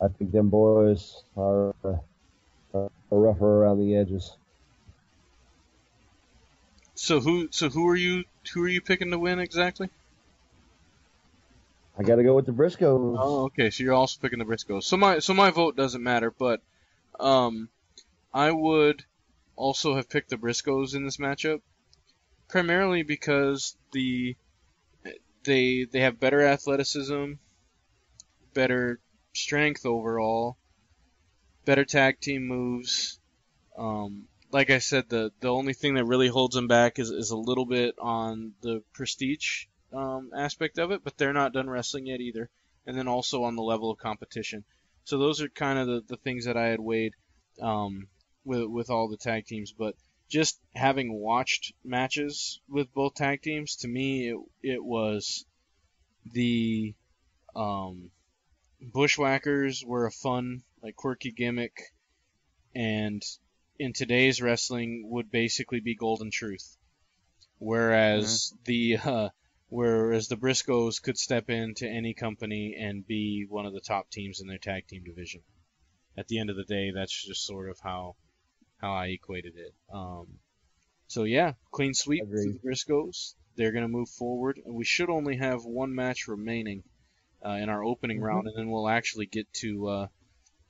I think them boys are rougher around the edges. So who are you picking to win exactly? I got to go with the Briscoes. Oh, okay. So you're also picking the Briscoes. So my vote doesn't matter, but I would also have picked the Briscoes in this matchup, primarily because they have better athleticism, better strength overall, better tag team moves. Like I said, the only thing that really holds them back is a little bit on the prestige aspect of it, but they're not done wrestling yet either. And then also on the level of competition. So those are kind of the things that I had weighed with all the tag teams. But just having watched matches with both tag teams, to me it was the Bushwhackers were a fun, like, quirky gimmick, and in today's wrestling would basically be Golden Truth, whereas the Briscoes could step into any company and be one of the top teams in their tag team division. At the end of the day, that's just sort of how I equated it. So yeah, clean sweep for the Briscoes. They're going to move forward, and we should only have one match remaining in our opening round, and then we'll actually get to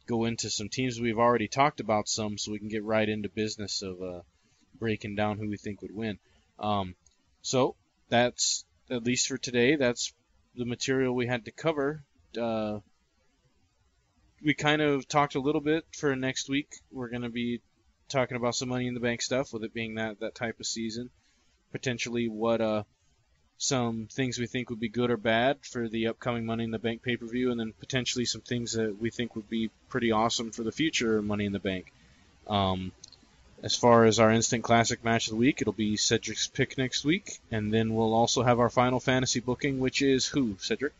go into some teams we've already talked about some, so we can get right into business of breaking down who we think would win. So that's, at least for today, that's the material we had to cover. We kind of talked a little bit for next week. We're going to be talking about some Money in the Bank stuff, with it being that type of season. Potentially what some things we think would be good or bad for the upcoming Money in the Bank pay-per-view, and then potentially some things that we think would be pretty awesome for the future Money in the Bank. As far as our Instant Classic match of the week, it'll be Cedric's pick next week, and then we'll also have our Final Fantasy booking, which is who, Cedric?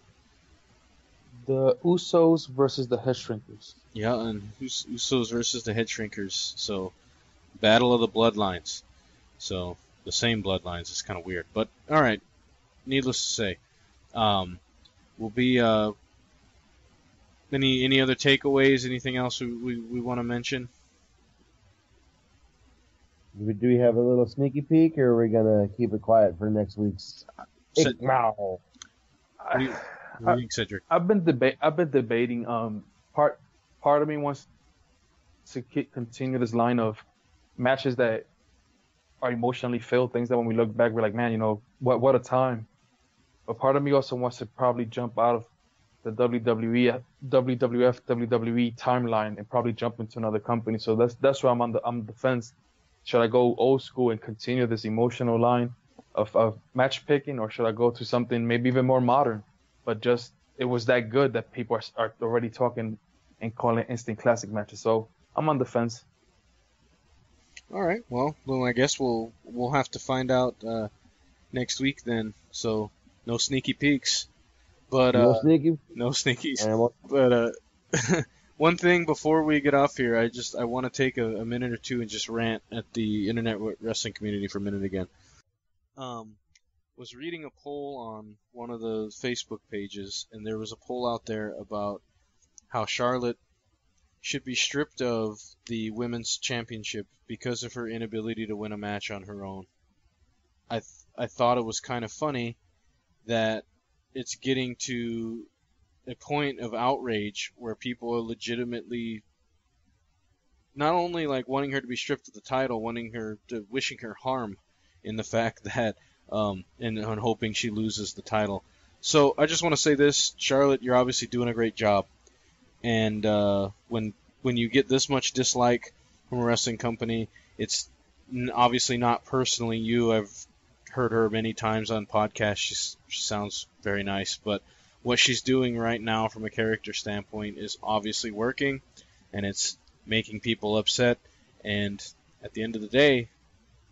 The Usos versus the Head Shrinkers. Yeah, and Usos versus the Head Shrinkers. So, Battle of the Bloodlines. So, the same bloodlines. It's kind of weird. But, alright. Needless to say. Will be, any other takeaways? Anything else we want to mention? Do we have a little sneaky peek, or are we going to keep it quiet for next week's? Wow. What do you think, Cedric? I've been debating. Part of me wants to continue this line of matches that are emotionally filled, things that when we look back, we're like, man, what a time. But part of me also wants to probably jump out of the WWF, WWE timeline and probably jump into another company. So that's why I'm on the fence should I go old school and continue this emotional line of match picking, or should I go to something maybe even more modern? But just it was that good that people are already talking and calling it instant classic matches. So I'm on the fence. All right. Well, I guess we'll have to find out next week then. So no sneaky peeks, but No sneaky. no sneakies. Animal. But one thing before we get off here, I want to take a minute or two and just rant at the internet wrestling community for a minute again. Was reading a poll on one of the Facebook pages, and there was a poll out there about how Charlotte should be stripped of the women's championship because of her inability to win a match on her own. I thought it was kind of funny that it's getting to a point of outrage where people are legitimately not only like wanting her to be stripped of the title, wishing her harm in the fact that and hoping she loses the title. So I just want to say this, Charlotte, you're obviously doing a great job. And when you get this much dislike from a wrestling company, it's obviously not personally you. I've heard her many times on podcasts. She sounds very nice, but what she's doing right now from a character standpoint is obviously working, and it's making people upset. And at the end of the day,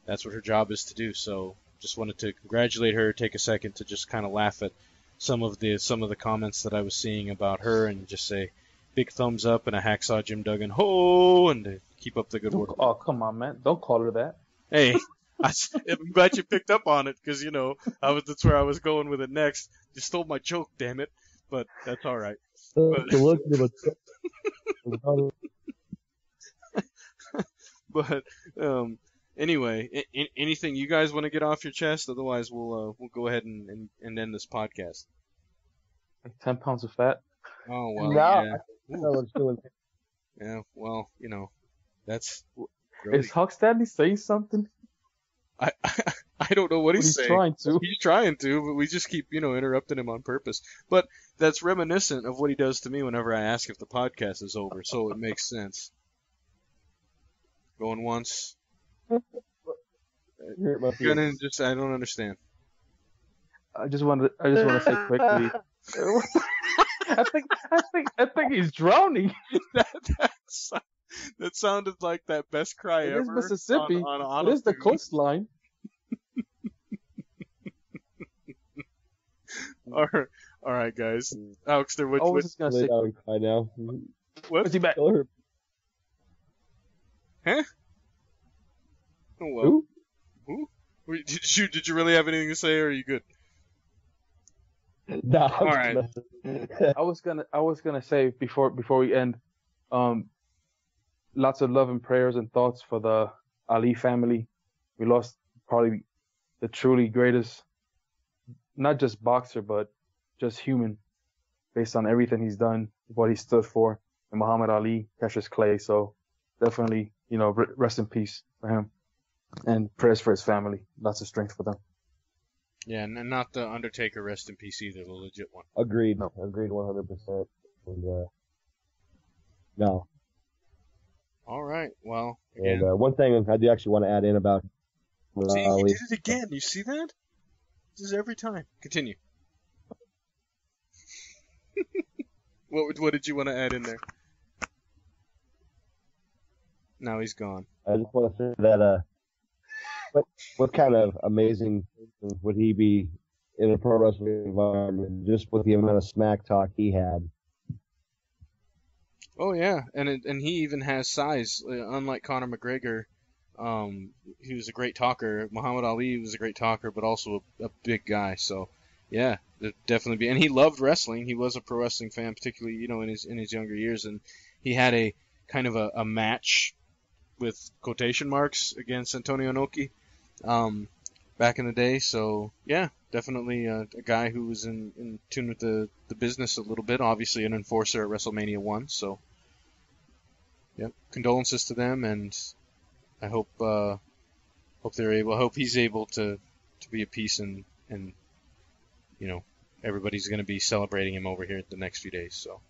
that's what her job is to do. So just wanted to congratulate her, take a second to just kind of laugh at some of the comments that I was seeing about her, and just say big thumbs up and a hacksaw Jim Duggan ho, and to keep up the good work. Oh, come on, man. Don't call her that. Hey, I'm glad you picked up on it, because, that's where I was going with it next. You stole my joke, damn it. But that's all right. But anyway, anything you guys want to get off your chest? Otherwise, we'll go ahead and end this podcast. Like 10 pounds of fat. Oh, well, No, yeah. Yeah, well, that's... Really... Is Huck Stanley saying something? I don't know what he's saying. Trying to. He's trying to, but we just keep, interrupting him on purpose. But that's reminiscent of what he does to me whenever I ask if the podcast is over, so it makes sense. Going once. I don't understand. I just want to say quickly. I think he's drowning. That sounded like that best cry ever. It is Mississippi. On it is the coastline. All right, guys. Alexter, I was just gonna say. I know. What? Is he back? Huh? Oh, well. Who? Did you really have anything to say, or are you good? No. All right. I was gonna say before we end, lots of love and prayers and thoughts for the Ali family. We lost probably the truly greatest, not just boxer, but just human, based on everything he's done, what he stood for, and Muhammad Ali, Cassius Clay. So definitely, rest in peace for him, and prayers for his family. Lots of strength for them. Yeah, and not the Undertaker rest in peace either, the legit one. Agreed. No. Agreed 100%. And, no. All right. Well, again. And one thing I do actually want to add in about See, Ali. he did it again. You see that? This is every time. Continue. What did you want to add in there? Now he's gone. I just want to say that what kind of amazing would he be in a pro wrestling environment, just with the amount of smack talk he had. Oh yeah, and he even has size. Unlike Conor McGregor, he was a great talker. Muhammad Ali was a great talker, but also a big guy. So yeah, definitely be. And he loved wrestling. He was a pro wrestling fan, particularly in his younger years. And he had a kind of a match with quotation marks against Antonio Inoki back in the day. So yeah, definitely a guy who was in tune with the business a little bit. Obviously an enforcer at WrestleMania 1. So yep, condolences to them, and I hope he's able to be at peace, and everybody's going to be celebrating him over here the next few days. So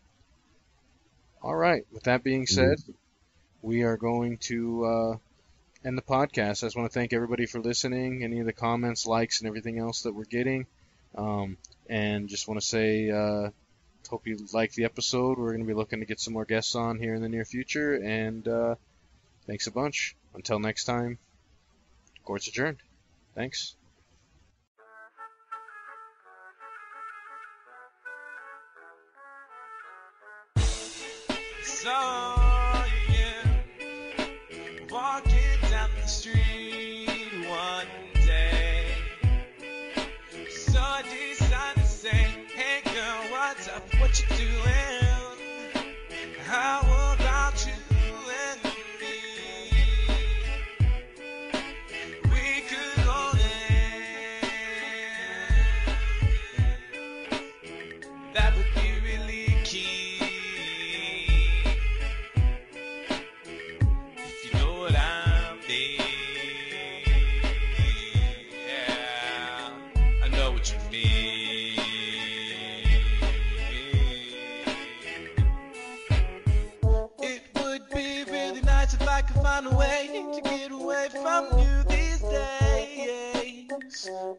all right, with that being said, we are going to end the podcast. I just want to thank everybody for listening, any of the comments, likes, and everything else that we're getting. And just want to say, hope you like the episode. We're going to be looking to get some more guests on here in the near future. And thanks a bunch. Until next time, court's adjourned. Thanks. Saw you walking down the street one day, so I decided to say, hey girl, what's up, what you doing, how about you and me, we could go there, that would be really key. Find a way to get away from you these days,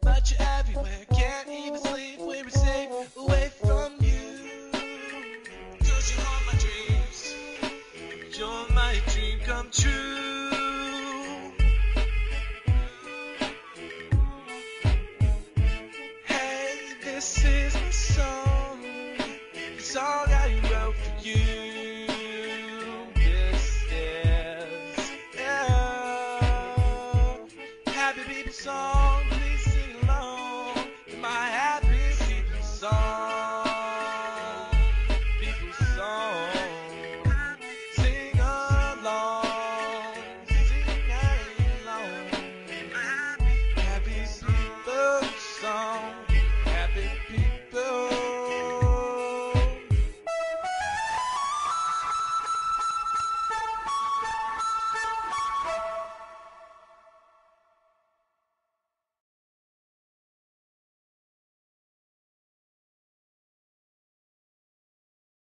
but you're everywhere, can't even sleep.